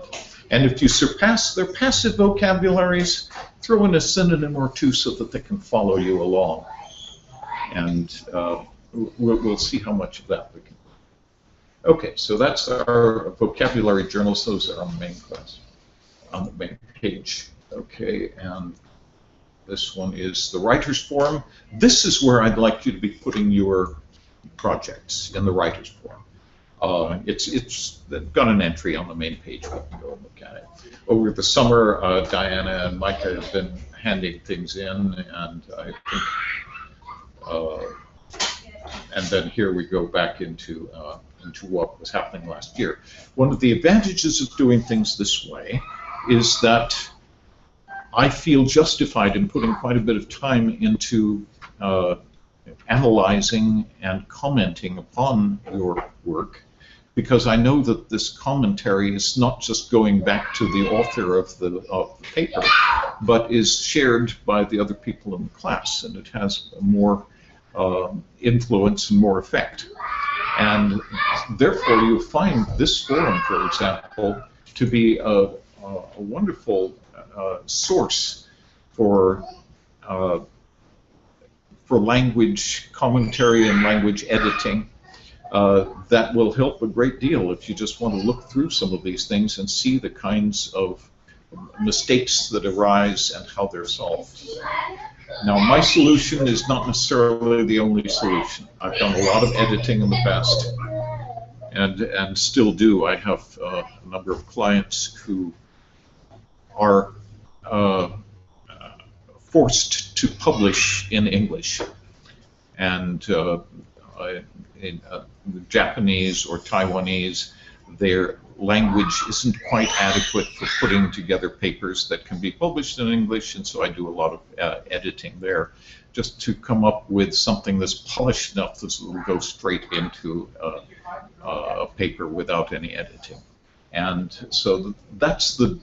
Speaker 1: And if you surpass their passive vocabularies, throw in a synonym or two so that they can follow you along. And we'll see how much of that we can. Okay, so that's our vocabulary journals. Those are on the main class, on the main page. Okay, and this one is the Writers Forum. This is where I'd like you to be putting your projects, in the Writers Forum. It's got an entry on the main page. We can go and look at it. Over the summer, Diana and Micah have been handing things in, and I think, and then here we go back into what was happening last year. One of the advantages of doing things this way is that I feel justified in putting quite a bit of time into analyzing and commenting upon your work, because I know that this commentary is not just going back to the author of the paper, but is shared by the other people in the class, and it has more influence and more effect. And therefore, you find this forum, for example, to be a wonderful source for language commentary and language editing that will help a great deal if you just want to look through some of these things and see the kinds of mistakes that arise and how they're solved. Now, my solution is not necessarily the only solution. I've done a lot of editing in the past, and still do. I have a number of clients who are forced to publish in English, and in Japanese or Taiwanese, their language isn't quite adequate for putting together papers that can be published in English, and so I do a lot of editing there, just to come up with something that's polished enough that it will go straight into a paper without any editing. And so that's the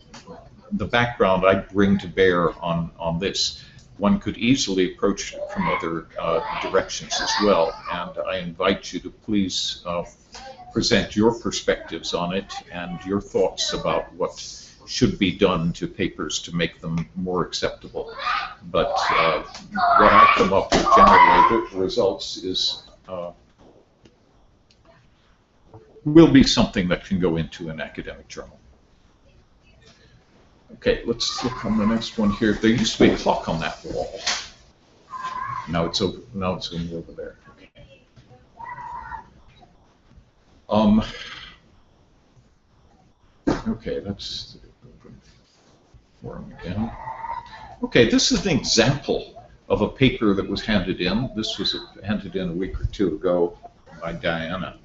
Speaker 1: background I bring to bear on this. One could easily approach it from other directions as well, and I invite you to please present your perspectives on it and your thoughts about what should be done to papers to make them more acceptable. But what I come up with generally, the results is will be something that can go into an academic journal. Okay, let's look on the next one here. There used to be a clock on that wall. Now it's over. Now it's over there. Okay. Okay, let's open forum again. Okay, this is an example of a paper that was handed in. This was handed in a week or two ago by Diana,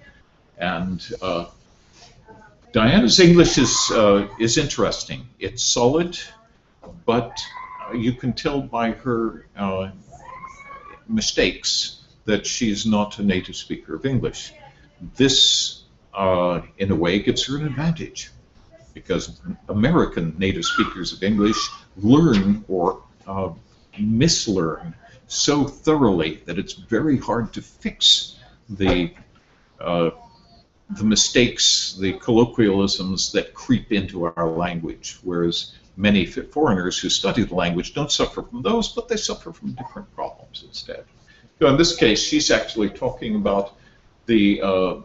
Speaker 1: and Diana's English is interesting. It's solid, but you can tell by her mistakes that she's not a native speaker of English. This, in a way, gives her an advantage, because American native speakers of English learn or mislearn so thoroughly that it's very hard to fix the mistakes, the colloquialisms that creep into our language, whereas many foreigners who study the language don't suffer from those, but they suffer from different problems instead. So in this case, she's actually talking about the,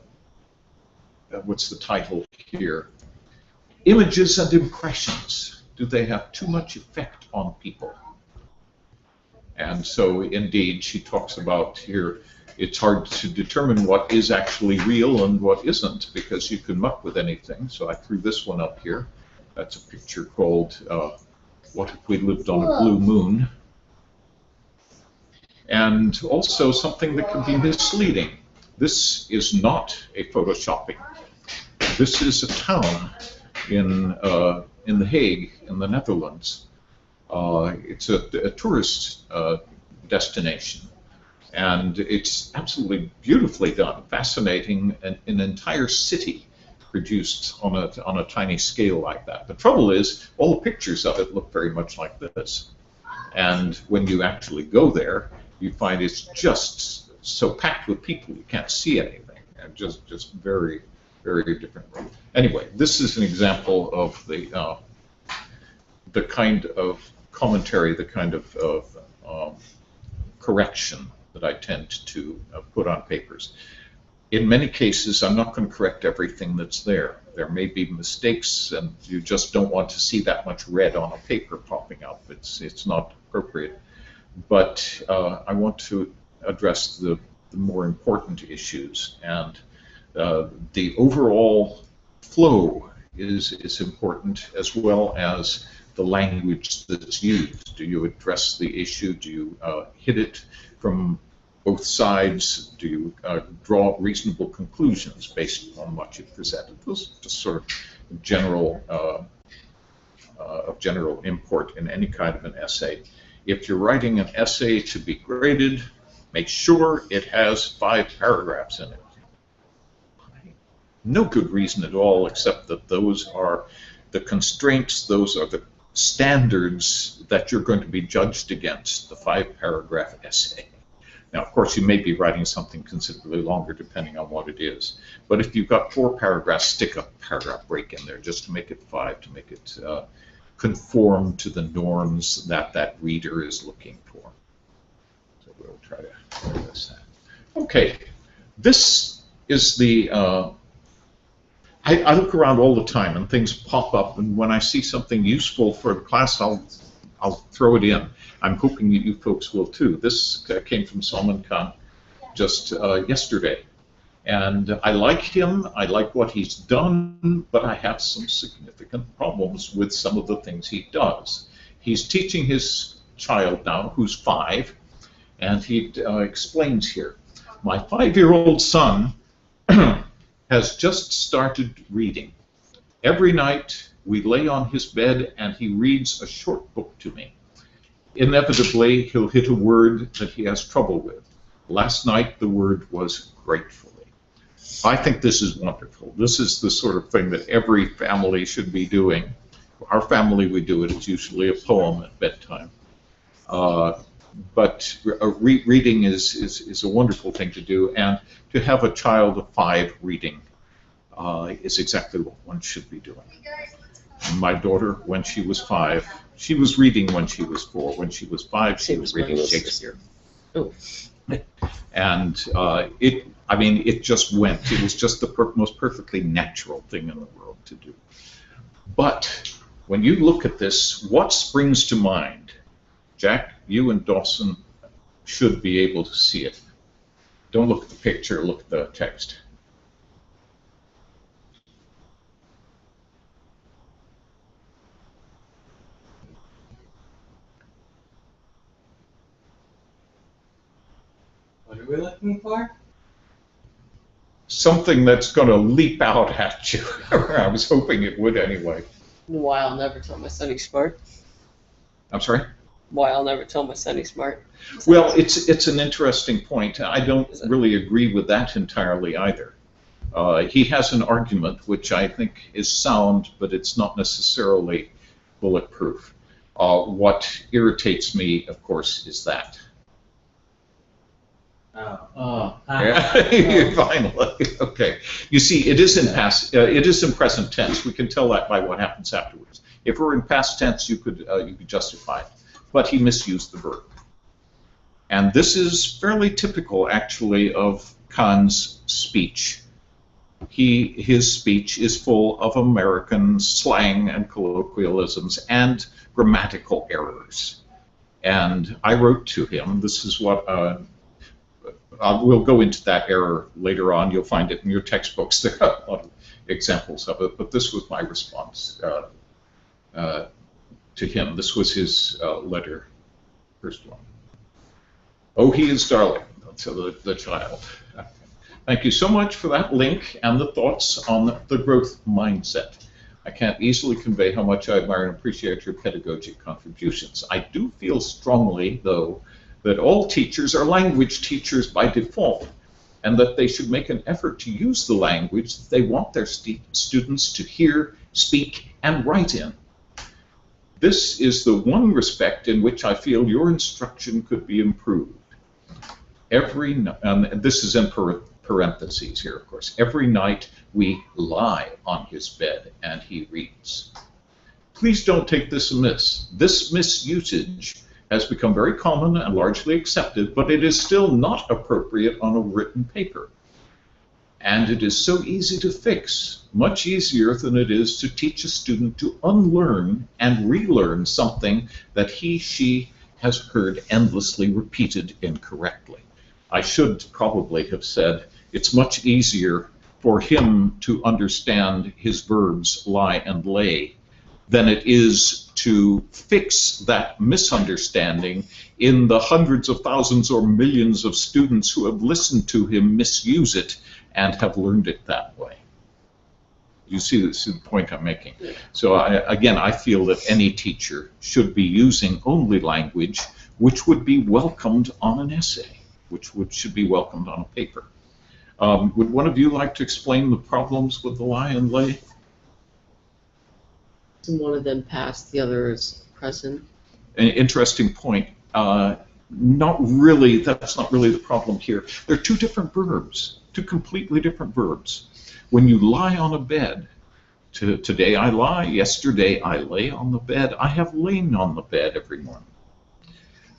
Speaker 1: what's the title here? Images and impressions. Do they have too much effect on people? And so indeed, she talks about here, it's hard to determine what is actually real and what isn't, because you can muck with anything. So I threw this one up here. That's a picture called What If We Lived on a Blue Moon? And also something that can be misleading. This is not a photoshopping. This is a town in The Hague, in the Netherlands. It's a tourist destination. And it's absolutely beautifully done, fascinating, an entire city produced on a tiny scale like that. The trouble is, all the pictures of it look very much like this. And when you actually go there, you find it's just so packed with people you can't see anything. And just very, very different. Anyway, this is an example of the kind of commentary, the kind of correction that I tend to put on papers. In many cases, I'm not going to correct everything that's there. There may be mistakes, and you just don't want to see that much red on a paper popping up. It's not appropriate. But I want to address the more important issues, and the overall flow is important, as well as the language that's used. Do you address the issue? Do you hit it from both sides? Do you draw reasonable conclusions based on what you've presented? Those are just sort of general import in any kind of an essay. If you're writing an essay to be graded, make sure it has 5 paragraphs in it. No good reason at all, except that those are the constraints, those are the standards that you're going to be judged against, the 5-paragraph essay. Now, of course, you may be writing something considerably longer, depending on what it is. But if you've got 4 paragraphs, stick a paragraph break in there just to make it 5, to make it conform to the norms that that reader is looking for. So we'll try to do this. Okay, this is the. I look around all the time and things pop up, and when I see something useful for the class, I'll throw it in. I'm hoping that you folks will too. This came from Salman Khan just yesterday. And I like him, I like what he's done, but I have some significant problems with some of the things he does. He's teaching his child now, who's 5, and he explains here, my 5-year-old son has just started reading. Every night we lay on his bed and he reads a short book to me. Inevitably, he'll hit a word that he has trouble with. Last night the word was gratefully. I think this is wonderful. This is the sort of thing that every family should be doing. Our family, we do it. It's usually a poem at bedtime. But reading is a wonderful thing to do, and to have a child of 5 reading is exactly what one should be doing. And my daughter, when she was 5, she was reading when she was 4. When she was 5, she was reading Shakespeare.
Speaker 3: Oh.
Speaker 1: And it just went. It was just the most perfectly natural thing in the world to do. But when you look at this, what springs to mind? Jack, you and Dawson should be able to see it. Don't look at the picture, look at the text.
Speaker 4: What are we looking for?
Speaker 1: Something that's going to leap out at you. I was hoping it would anyway.
Speaker 3: Why I'll never tell my son he's smart.
Speaker 1: I'm sorry?
Speaker 3: Why I'll never tell my son he's smart.
Speaker 1: Well, it's an interesting point. I don't really agree with that entirely either. He has an argument which I think is sound, but it's not necessarily bulletproof. What irritates me, of course, is that.
Speaker 4: Oh.
Speaker 1: Yeah. Finally, okay. You see, it is in present tense. We can tell that by what happens afterwards. If we're in past tense, you could justify it. But he misused the verb, and this is fairly typical, actually, of Kahn's speech. His speech is full of American slang and colloquialisms and grammatical errors. And I wrote to him. This is what. We'll go into that error later on. You'll find it in your textbooks. There are a lot of examples of it, but this was my response to him. This was his letter, first one. Oh, he is darling, so the child. Thank you so much for that link and the thoughts on the growth mindset. I can't easily convey how much I admire and appreciate your pedagogic contributions. I do feel strongly, though, that all teachers are language teachers by default, and that they should make an effort to use the language that they want their students to hear, speak, and write in. This is the one respect in which I feel your instruction could be improved. This is in parentheses here, of course. Every night we lie on his bed and he reads. Please don't take this amiss. This misusage has become very common and largely accepted, but it is still not appropriate on a written paper. And it is so easy to fix, much easier than it is to teach a student to unlearn and relearn something that she has heard endlessly repeated incorrectly. I should probably have said it's much easier for him to understand his verbs lie and lay than it is to fix that misunderstanding in the hundreds of thousands or millions of students who have listened to him misuse it and have learned it that way. You see, this is the point I'm making. So again, I feel that any teacher should be using only language which would be welcomed on an essay, which should be welcomed on a paper. Would one of you like to explain the problems with the lie and lay?
Speaker 2: One of them past, the other is present.
Speaker 1: An interesting point. Not really, that's not really the problem here. They're two different verbs, two completely different verbs. When you lie on a bed, today I lie, yesterday I lay on the bed, I have lain on the bed every morning.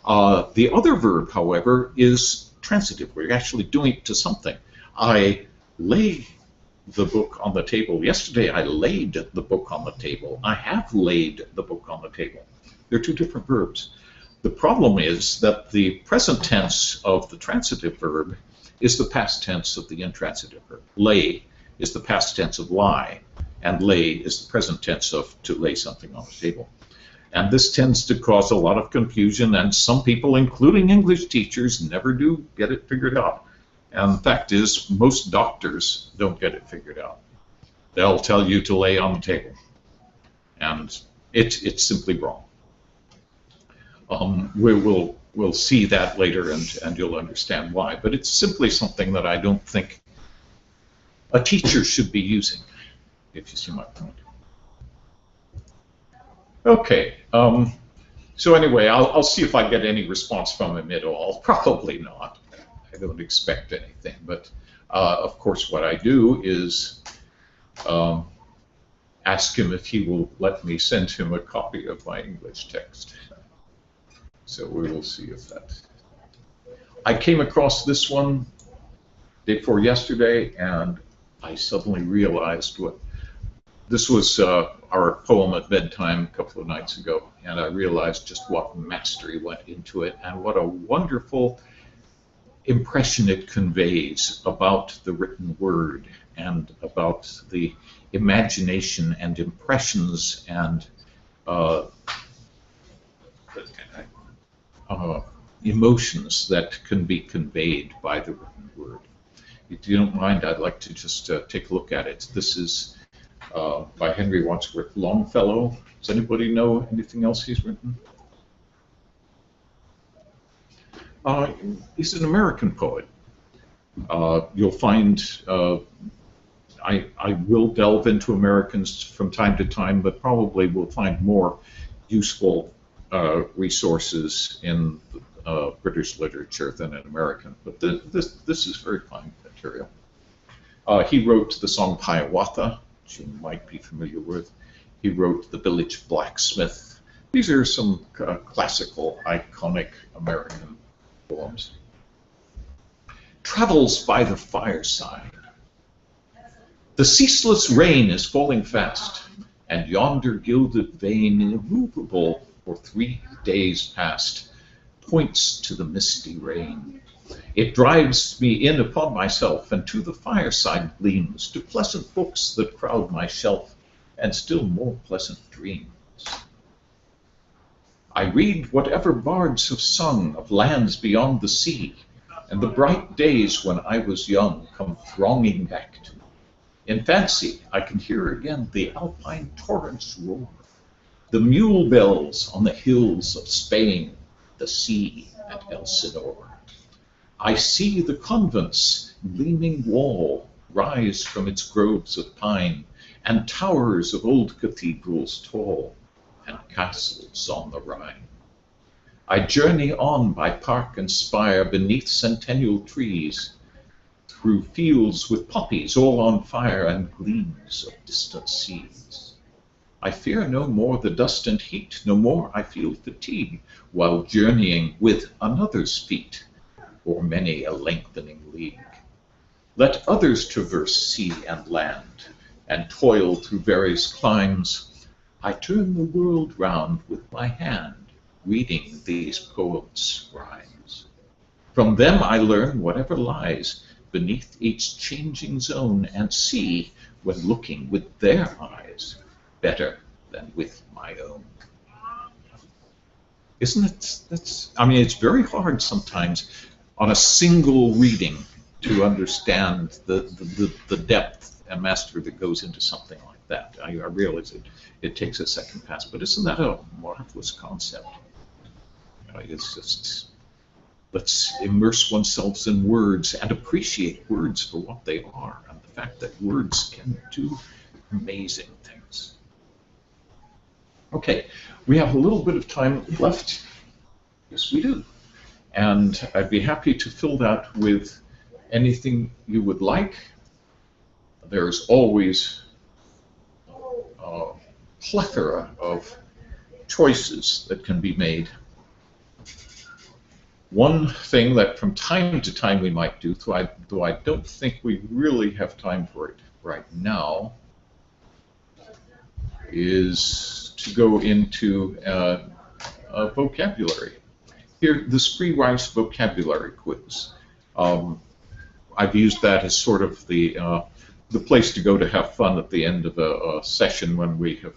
Speaker 1: The other verb, however, is transitive. We're actually doing it to something. I lay the book on the table. Yesterday I laid the book on the table. I have laid the book on the table. They're two different verbs. The problem is that the present tense of the transitive verb is the past tense of the intransitive verb. Lay is the past tense of lie, and lay is the present tense of to lay something on the table. And this tends to cause a lot of confusion, and some people, including English teachers, never do get it figured out. And the fact is, most doctors don't get it figured out. They'll tell you to lay on the table, and it's simply wrong. We'll see that later, and you'll understand why. But it's simply something that I don't think a teacher should be using, if you see my point. Okay, so anyway, I'll see if I get any response from him at all. Probably not. I don't expect anything, but of course what I do is ask him if he will let me send him a copy of my English text. So we will see if that... I came across this one day before yesterday, and I suddenly realized what... This was our poem at bedtime a couple of nights ago, and I realized just what mastery went into it, and what a wonderful impression it conveys about the written word, and about the imagination and impressions and emotions that can be conveyed by the written word. If you don't mind, I'd like to just take a look at it. This is by Henry Wadsworth Longfellow. Does anybody know anything else he's written? He's an American poet. You'll find, I will delve into Americans from time to time, but probably we'll find more useful resources in British literature than in American. But this is very fine material. He wrote the song Hiawatha, which you might be familiar with. He wrote The Village Blacksmith. These are some classical, iconic American poems. Travels by the fireside. The ceaseless rain is falling fast, and yonder gilded vane, immovable for 3 days past, points to the misty rain. It drives me in upon myself, and to the fireside gleams, to pleasant books that crowd my shelf, and still more pleasant dreams. I read whatever bards have sung of lands beyond the sea, and the bright days when I was young come thronging back to me. In fancy, I can hear again the alpine torrents roar, the mule bells on the hills of Spain, the sea at Elsinore. I see the convent's gleaming wall rise from its groves of pine, and towers of old cathedrals tall, and castles on the Rhine. I journey on by park and spire, beneath centennial trees, through fields with poppies all on fire, and gleams of distant seas. I fear no more the dust and heat, no more I feel fatigue, while journeying with another's feet, o'er many a lengthening league. Let others traverse sea and land, and toil through various climes. I turn the world round with my hand, reading these poets' rhymes. From them I learn whatever lies beneath each changing zone, and see, when looking with their eyes, better than with my own. Isn't it? I mean, it's very hard sometimes on a single reading to understand the depth and mastery that goes into something like that. I realize it takes a second pass, but isn't that a marvelous concept? It's just, let's immerse oneself in words and appreciate words for what they are, and the fact that words can do amazing things. Okay, we have a little bit of time left. Yes, we do. And I'd be happy to fill that with anything you would like. There's always a plethora of choices that can be made. One thing that from time to time we might do, though I don't think we really have time for it right now, is to go into a vocabulary. Here, the Spree Rice vocabulary quiz. I've used that as sort of the place to go to have fun at the end of a session when we have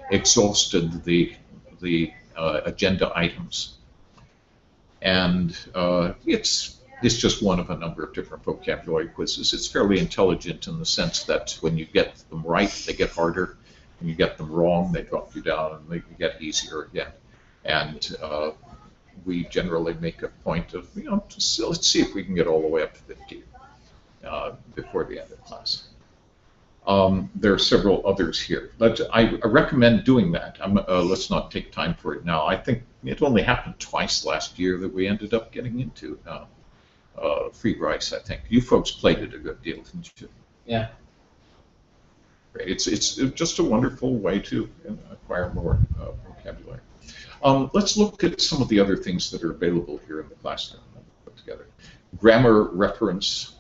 Speaker 1: exhausted the agenda items. And it's just one of a number of different vocabulary quizzes. It's fairly intelligent in the sense that when you get them right, they get harder. When you get them wrong, they drop you down and make you get easier again. And we generally make a point of, let's see if we can get all the way up to 50 before the end of class. There are several others here. But I recommend doing that. Let's not take time for it now. I think it only happened twice last year that we ended up getting into free rice, I think. You folks played it a good deal, didn't you?
Speaker 4: Yeah.
Speaker 1: Great. It's just a wonderful way to acquire more vocabulary. Let's look at some of the other things that are available here in the classroom that we put together. Grammar reference,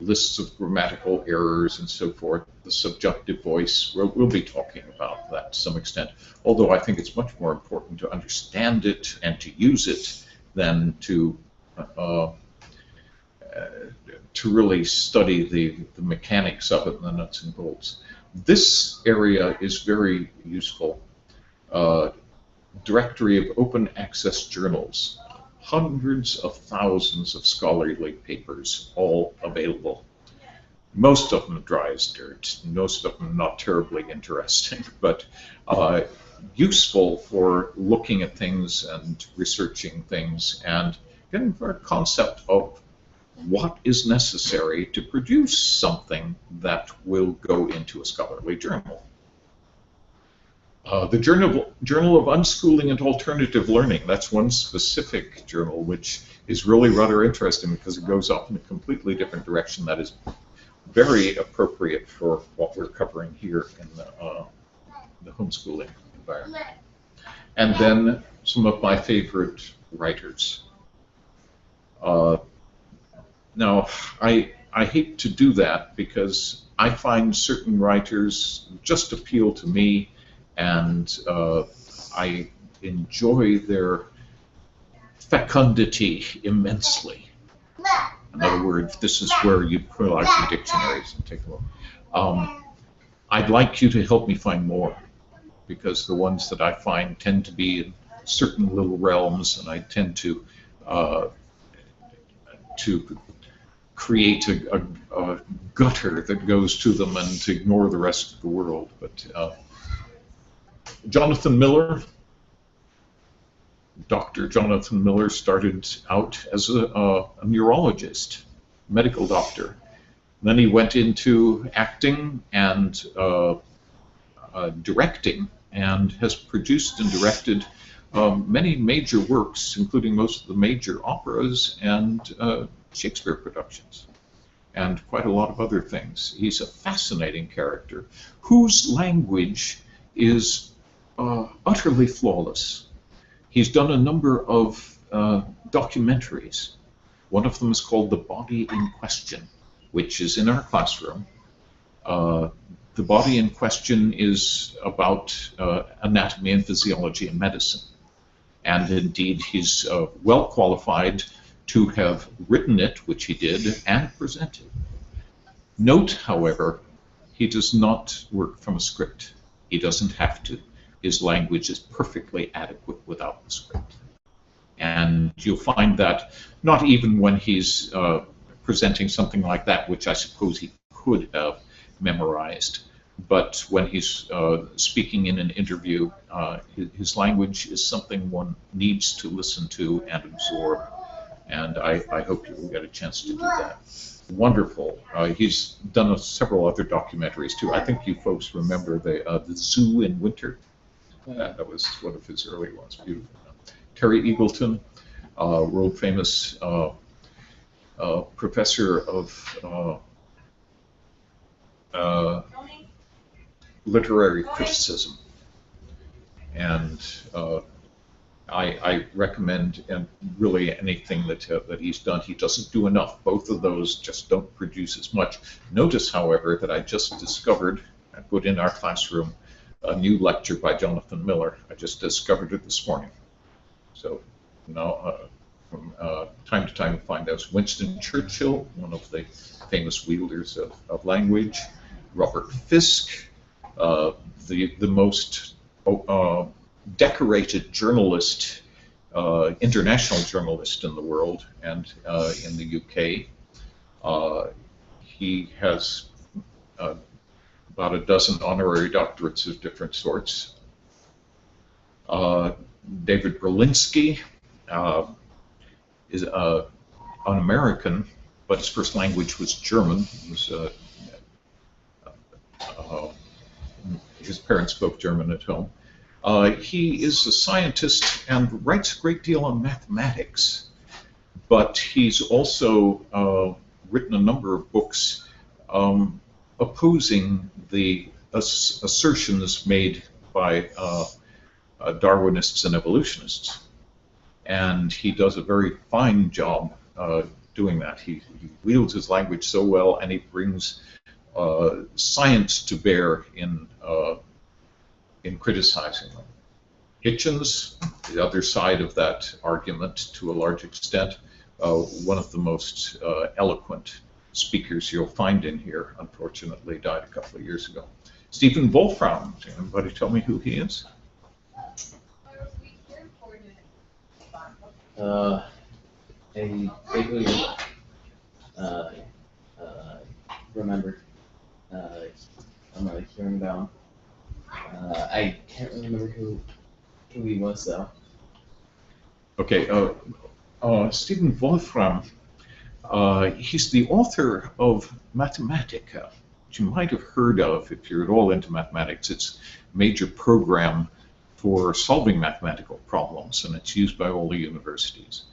Speaker 1: lists of grammatical errors and so forth, the subjunctive voice. We'll be talking about that to some extent, although I think it's much more important to understand it and to use it than to really study the mechanics of it and the nuts and bolts. This area is very useful. Directory of open access journals. Hundreds of thousands of scholarly papers, all available. Most of them dry as dirt, most of them not terribly interesting, but useful for looking at things and researching things and getting a concept of what is necessary to produce something that will go into a scholarly journal. The Journal of Unschooling and Alternative Learning, that's one specific journal which is really rather interesting because it goes off in a completely different direction that is very appropriate for what we're covering here in the homeschooling environment. And then some of my favorite writers. Now, I hate to do that because I find certain writers just appeal to me, and I enjoy their fecundity immensely. In other words, this is where you pull out your dictionaries and take a look. I'd like you to help me find more, because the ones that I find tend to be in certain little realms, and I tend to create a gutter that goes to them and to ignore the rest of the world. But Jonathan Miller, Dr. Jonathan Miller started out as a neurologist, medical doctor. Then he went into acting and directing, and has produced and directed many major works, including most of the major operas and Shakespeare productions, and quite a lot of other things. He's a fascinating character whose language is utterly flawless. He's done a number of documentaries. One of them is called The Body in Question, which is in our classroom. The Body in Question is about anatomy and physiology and medicine. And indeed, he's well qualified to have written it, which he did, and presented. Note, however, he does not work from a script. He doesn't have to. His language is perfectly adequate without the script. And you'll find that not even when he's presenting something like that, which I suppose he could have memorized, but when he's speaking in an interview, his language is something one needs to listen to and absorb. And I hope you will get a chance to do that. Wonderful. He's done several other documentaries too. I think you folks remember the Zoo in Winter. That was one of his early ones. Beautiful. Terry Eagleton, world famous professor of literary criticism, and I recommend and really anything that he's done. He doesn't do enough. Both of those just don't produce as much. Notice, however, that I just discovered, I put in our classroom, a new lecture by Jonathan Miller. I just discovered it this morning. So now, from time to time, we find out Winston Churchill, one of the famous wielders of language, Robert Fisk, the most decorated journalist, international journalist in the world and in the UK. He has about a dozen honorary doctorates of different sorts. David Berlinski is an American, but his first language was German. He was his parents spoke German at home. He is a scientist and writes a great deal on mathematics, but he's also written a number of books opposing the assertions made by Darwinists and evolutionists. And he does a very fine job doing that. He wields his language so well, and he brings science to bear in criticizing them. Hitchens, the other side of that argument to a large extent, one of the most eloquent speakers you'll find in here, unfortunately died a couple of years ago. Stephen Wolfram, anybody tell me who he is?
Speaker 4: I vaguely remember. I'm really hearing about him. I can't remember who he was though.
Speaker 1: Okay, Stephen Wolfram, he's the author of Mathematica, which you might have heard of if you're at all into mathematics. It's a major program for solving mathematical problems, and it's used by all the universities.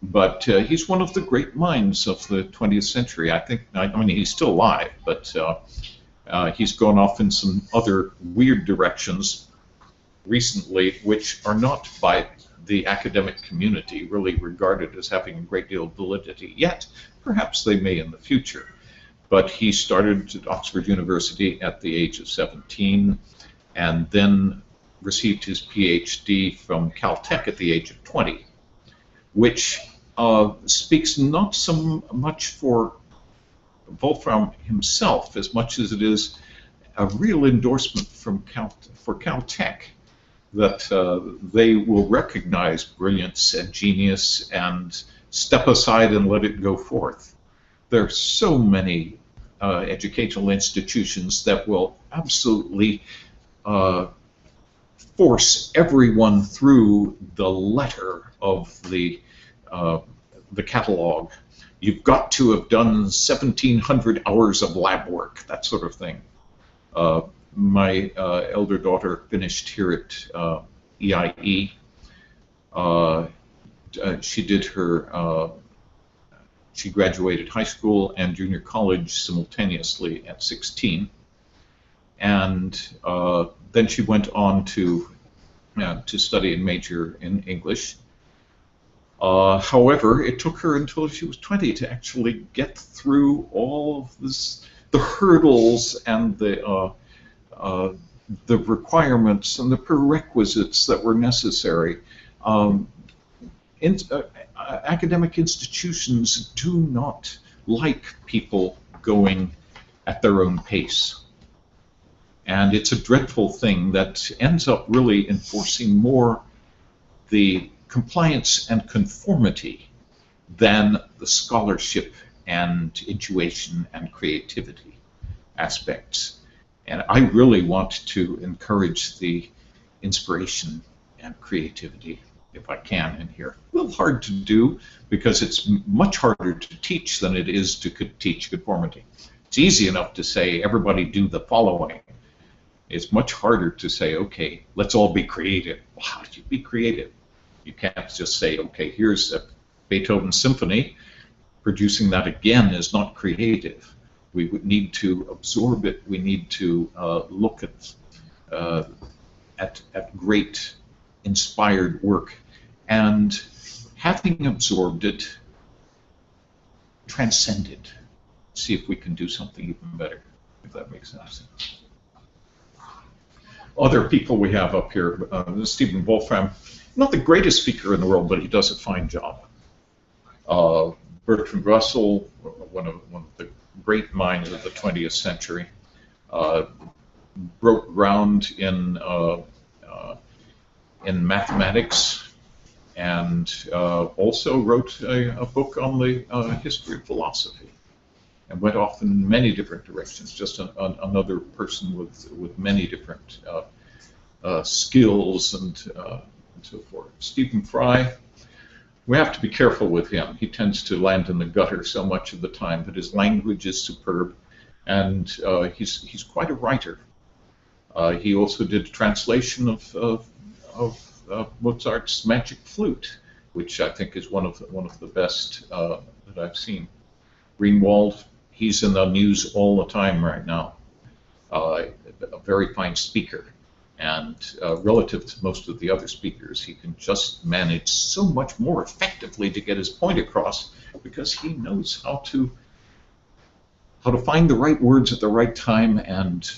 Speaker 1: But he's one of the great minds of the 20th century. I mean, he's still alive, but he's gone off in some other weird directions recently, which are not by the academic community really regarded as having a great deal of validity yet. Perhaps they may in the future. But he started at Oxford University at the age of 17, and then received his PhD from Caltech at the age of 20, which speaks not so much for Wolfram himself as much as it is a real endorsement from for Caltech that they will recognize brilliance and genius and step aside and let it go forth. There are so many educational institutions that will absolutely force everyone through the letter of the catalog. You've got to have done 1,700 hours of lab work, that sort of thing. My elder daughter finished here at EIE. She did her, she graduated high school and junior college simultaneously at 16. And then she went on to study and major in English. However, it took her until she was 20 to actually get through all of this, the hurdles and the requirements and the prerequisites that were necessary. Academic institutions do not like people going at their own pace. And it's a dreadful thing that ends up really enforcing more the compliance and conformity than the scholarship and intuition and creativity aspects. And I really want to encourage the inspiration and creativity if I can in here. A little hard to do because it's much harder to teach than it is to teach conformity. It's easy enough to say everybody do the following. It's much harder to say, okay, let's all be creative. Well, how do you be creative? You can't just say, okay, here's a Beethoven symphony. Producing that again is not creative. We would need to absorb it. We need to look at great inspired work, and having absorbed it, transcend it. See if we can do something even better, if that makes sense. Other people we have up here, Stephen Wolfram, not the greatest speaker in the world, but he does a fine job. Bertrand Russell, one of the great minds of the 20th century, broke ground in mathematics, and also wrote a book on the history of philosophy, and went off in many different directions. Just another person with many different skills and so forth. Stephen Fry, we have to be careful with him. He tends to land in the gutter so much of the time, but his language is superb, and he's quite a writer. He also did a translation of Mozart's Magic Flute, which I think is one of the best that I've seen. Greenwald, he's in the news all the time right now. A very fine speaker, and relative to most of the other speakers, he can just manage so much more effectively to get his point across because he knows how to find the right words at the right time and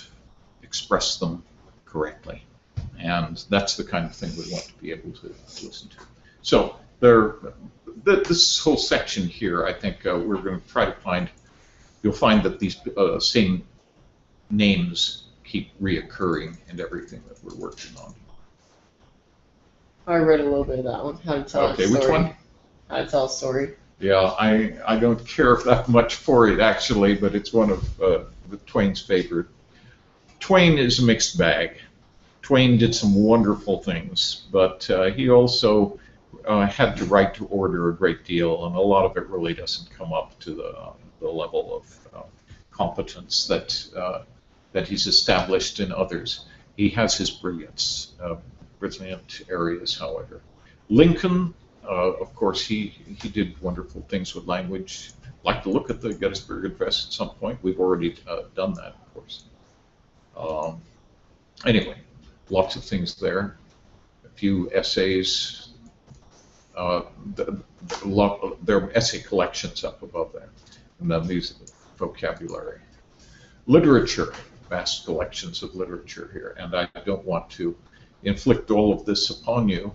Speaker 1: express them correctly. And that's the kind of thing we want to be able to listen to. So this whole section here, I think we're going to try to find, you'll find that these same names keep reoccurring in everything that we're working on.
Speaker 3: I read a little bit of that one. How to tell a story.
Speaker 1: Okay, which one?
Speaker 3: How to tell a story.
Speaker 1: Yeah, I don't care that much for it actually, but it's one of Twain's favorite. Twain is a mixed bag. Twain did some wonderful things, but he also had to write to order a great deal, and a lot of it really doesn't come up to the level of competence that he's established in others. He has his brilliant areas, however. Lincoln, of course, he did wonderful things with language. I'd like to look at the Gettysburg Address at some point. We've already done that, of course. Anyway, lots of things there. A few essays. There are essay collections up above there, and then these vocabulary. Literature, vast collections of literature here, and I don't want to inflict all of this upon you.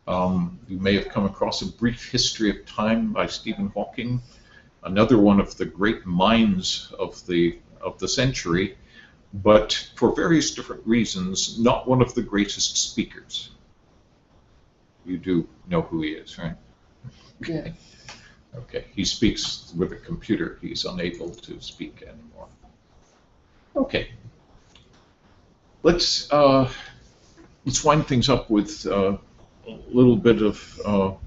Speaker 1: You may have come across A Brief History of Time by Stephen Hawking, another one of the great minds of the century, but for various different reasons, not one of the greatest speakers. You do know who he is, right?
Speaker 3: Yeah.
Speaker 1: Okay, he speaks with a computer. He's unable to speak anymore. Okay, let's wind things up with a little bit of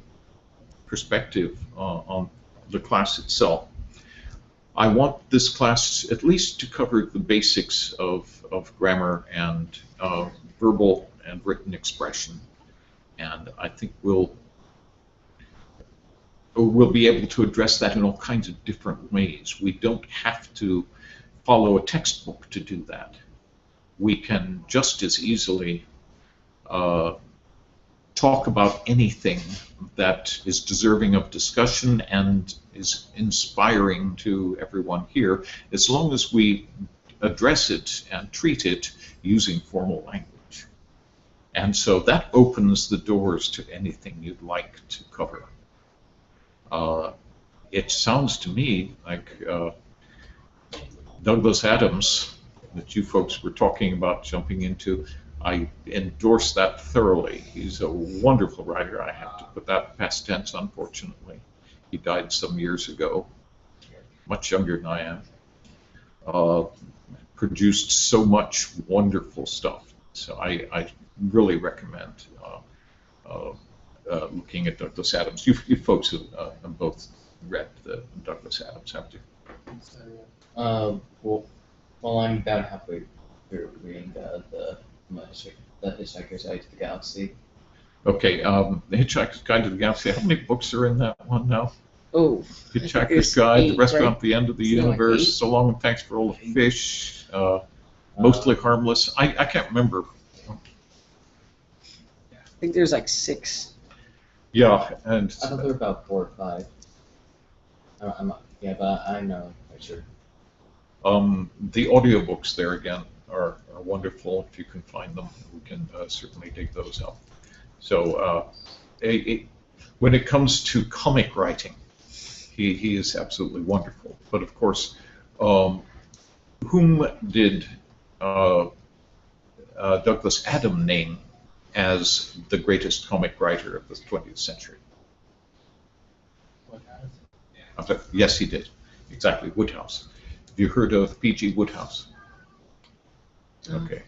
Speaker 1: perspective on the class itself. I want this class at least to cover the basics of grammar and verbal and written expression, and I think we'll be able to address that in all kinds of different ways. We don't have to follow a textbook to do that. We can just as easily talk about anything that is deserving of discussion and is inspiring to everyone here, as long as we address it and treat it using formal language. And so that opens the doors to anything you'd like to cover. It sounds to me like Douglas Adams, that you folks were talking about jumping into, I endorse that thoroughly. He's a wonderful writer. I have to put that past tense, unfortunately. He died some years ago, much younger than I am. Produced so much wonderful stuff. So I really recommend looking at Douglas Adams. You folks have both read the Douglas Adams, haven't you?
Speaker 4: Well, I'm about halfway through reading the Hitchhiker's Guide to the Galaxy.
Speaker 1: Okay, The Hitchhiker's Guide to the Galaxy. How many books are in that one now?
Speaker 3: Oh,
Speaker 1: Hitchhiker's Guide,
Speaker 3: 8,
Speaker 1: The Restaurant
Speaker 3: right?
Speaker 1: at the End of the
Speaker 3: Isn't it like
Speaker 1: Universe,
Speaker 3: 8?
Speaker 1: So Long and Thanks for All the Fish, Mostly Harmless. I can't remember.
Speaker 3: I think there's like 6.
Speaker 1: Yeah, and
Speaker 4: I thought there were about 4 or 5. I'm not, yeah, but I'm not quite sure.
Speaker 1: the audiobooks there again are wonderful. If you can find them, we can certainly dig those out. So when it comes to comic writing, he is absolutely wonderful. But of course, whom did Douglas Adams name as the greatest comic writer of the 20th century? Yes, he did. Exactly, Woodhouse. Have you heard of P.G. Woodhouse? Okay.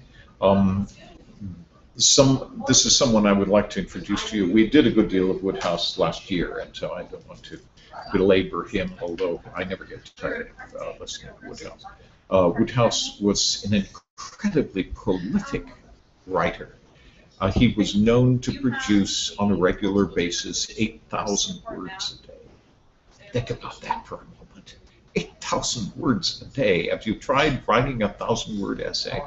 Speaker 1: This is someone I would like to introduce to you. We did a good deal of Woodhouse last year, and so I don't want to belabor him, although I never get tired of listening to Woodhouse. Woodhouse was an incredibly prolific writer. He was known to produce on a regular basis 8,000 words a day. Think about that for a moment. 8,000 words a day. Have you tried writing a 1,000-word essay?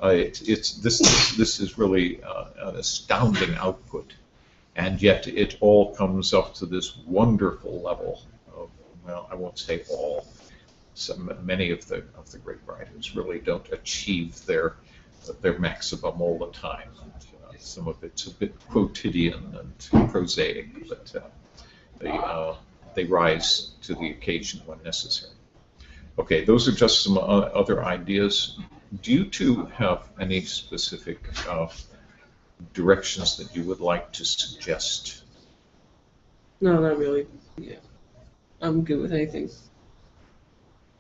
Speaker 1: This is really an astounding output, and yet it all comes up to this wonderful level of, well, I won't say all. Many of the great writers really don't achieve their maximum all the time. Some of it's a bit quotidian and prosaic, but they rise to the occasion when necessary. Okay, those are just some other ideas. Do you two have any specific directions that you would like to suggest?
Speaker 3: No, not really. Yeah, I'm good with anything.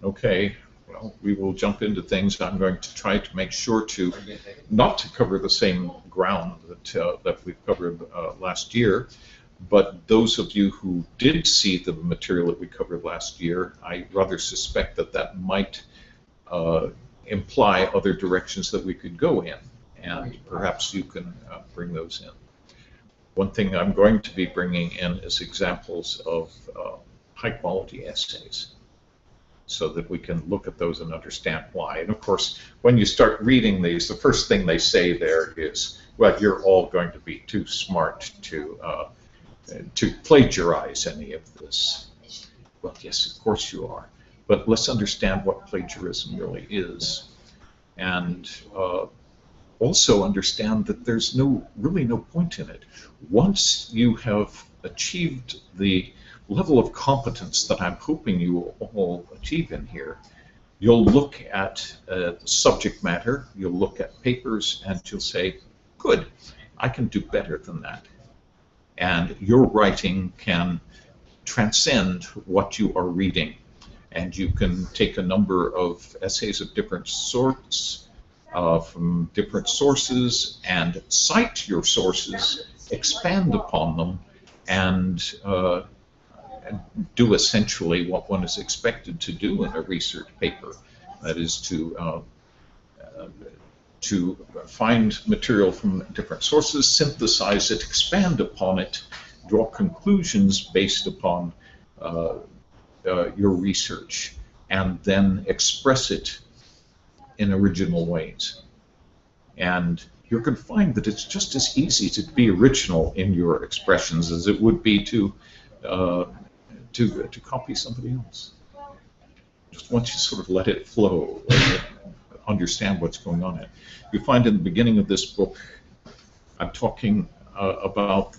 Speaker 1: Okay, well, we will jump into things. I'm going to try to make sure to not to cover the same ground that we've covered last year, but those of you who did see the material that we covered last year, I rather suspect that might imply other directions that we could go in, and perhaps you can bring those in. One thing I'm going to be bringing in is examples of high-quality essays, so that we can look at those and understand why. And of course, when you start reading these, the first thing they say there is, well, you're all going to be too smart to plagiarize any of this. Well, yes, of course you are. But let's understand what plagiarism really is. And also understand that there's really no point in it. Once you have achieved the level of competence that I'm hoping you will all achieve in here, you'll look at the subject matter, you'll look at papers, and you'll say, good, I can do better than that. And your writing can transcend what you are reading. And you can take a number of essays of different sorts from different sources and cite your sources, expand upon them, and do essentially what one is expected to do in a research paper. That is to find material from different sources, synthesize it, expand upon it, draw conclusions based upon your research, and then express it in original ways. And you're going to find that it's just as easy to be original in your expressions as it would be to copy somebody else. Just once you sort of let it flow, understand what's going on in it. You find in the beginning of this book, I'm talking about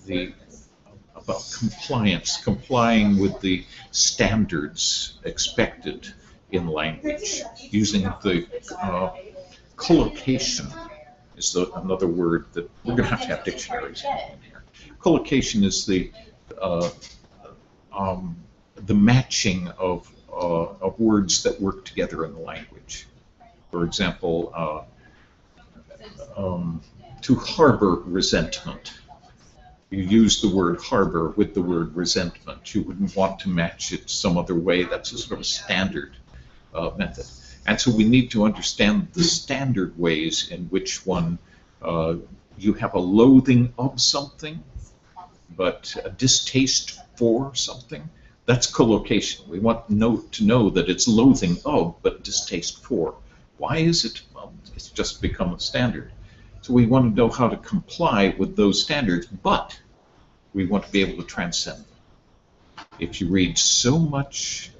Speaker 1: compliance, complying with the standards expected in language, using the collocation is another word that we're going to have dictionaries in here. Collocation is the matching of words that work together in the language. For example, to harbor resentment. You use the word harbor with the word resentment. You wouldn't want to match it some other way. That's a sort of a standard method. And so we need to understand the standard ways in which you have a loathing of something, but a distaste for something. That's collocation. We want to know that it's loathing of, but distaste for. Why is it? Well, it's just become a standard. So we want to know how to comply with those standards, but we want to be able to transcend them. If you read so much,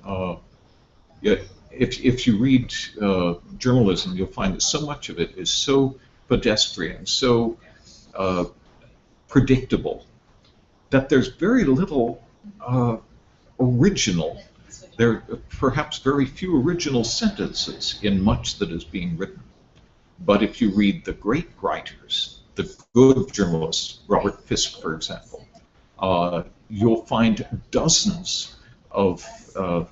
Speaker 1: if you read journalism, you'll find that so much of it is so pedestrian, so predictable, that there's very little original. There are perhaps very few original sentences in much that is being written. But if you read the great writers, the good journalists, Robert Fisk, for example, you'll find dozens of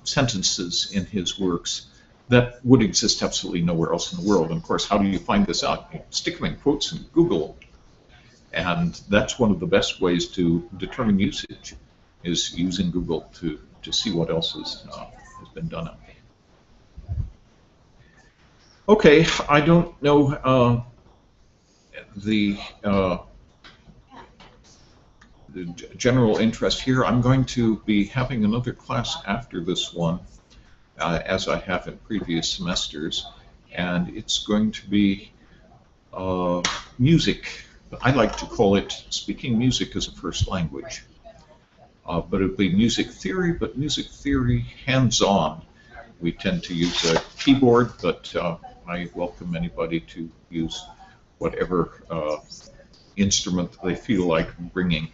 Speaker 1: sentences in his works that would exist absolutely nowhere else in the world. And of course, how do you find this out? You stick them in quotes in Google. And that's one of the best ways to determine usage, is using Google to see what else has been done out there. Okay, I don't know the general interest here. I'm going to be having another class after this one, as I have in previous semesters, and it's going to be music. I like to call it speaking music as a first language. But it'll be music theory, but music theory hands-on. We tend to use a keyboard, but I welcome anybody to use whatever instrument they feel like bringing.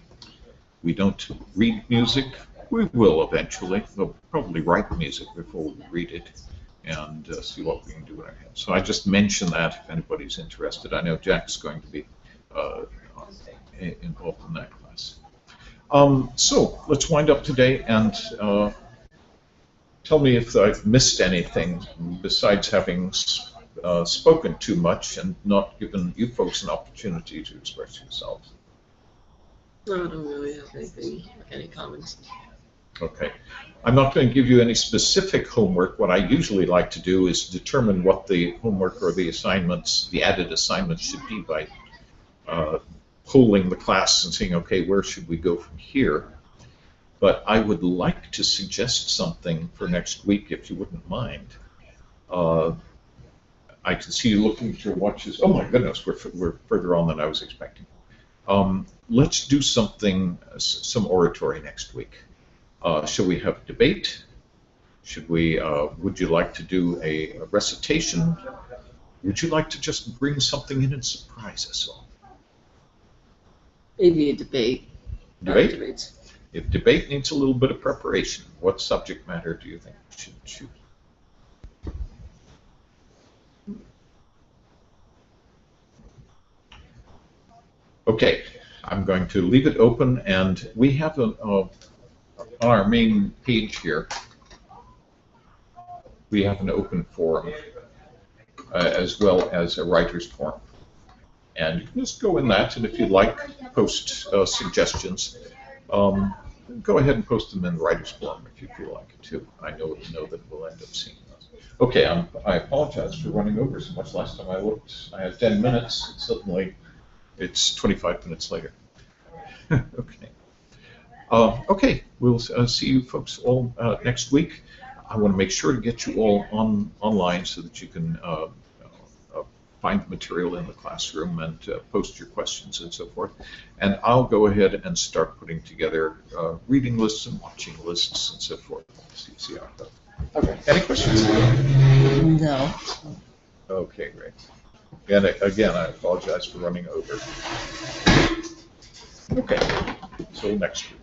Speaker 1: We don't read music. We will eventually. We'll probably write music before we read it and see what we can do in our heads. So I just mention that if anybody's interested. I know Jack's going to be involved in that class. So let's wind up today and tell me if I've missed anything besides having spoken too much and not given you folks an opportunity to express yourselves.
Speaker 2: No, I don't really have anything, any comments.
Speaker 1: Okay. I'm not going to give you any specific homework. What I usually like to do is determine what the homework or the assignments, the added assignments should be by polling the class and saying, okay, where should we go from here? But I would like to suggest something for next week, if you wouldn't mind. I can see you looking at your watches. Oh my goodness, we're further on than I was expecting. Let's do something, some oratory next week. Shall we have a debate? Should we? Would you like to do a recitation? Would you like to just bring something in and surprise us all?
Speaker 2: Maybe a debate.
Speaker 1: Debate?
Speaker 2: Debates.
Speaker 1: If debate needs a little bit of preparation, what subject matter do you think we should choose? Okay, I'm going to leave it open, and we have on our main page here, we have an open forum as well as a writer's forum. And you can just go in that, and if you'd like, post suggestions. Go ahead and post them in the writer's forum if you feel like it too. I know that we'll end up seeing those. Okay, I apologize for running over so much. Last time I looked, I had 10 minutes. Suddenly, it's 25 minutes later. Okay. Okay, we'll see you folks all next week. I want to make sure to get you all online so that you can find the material in the classroom and post your questions and so forth. And I'll go ahead and start putting together reading lists and watching lists and so forth. See how it goes. Okay. Any questions?
Speaker 2: No.
Speaker 1: Okay, great. And again, I apologize for running over. Okay, so next week.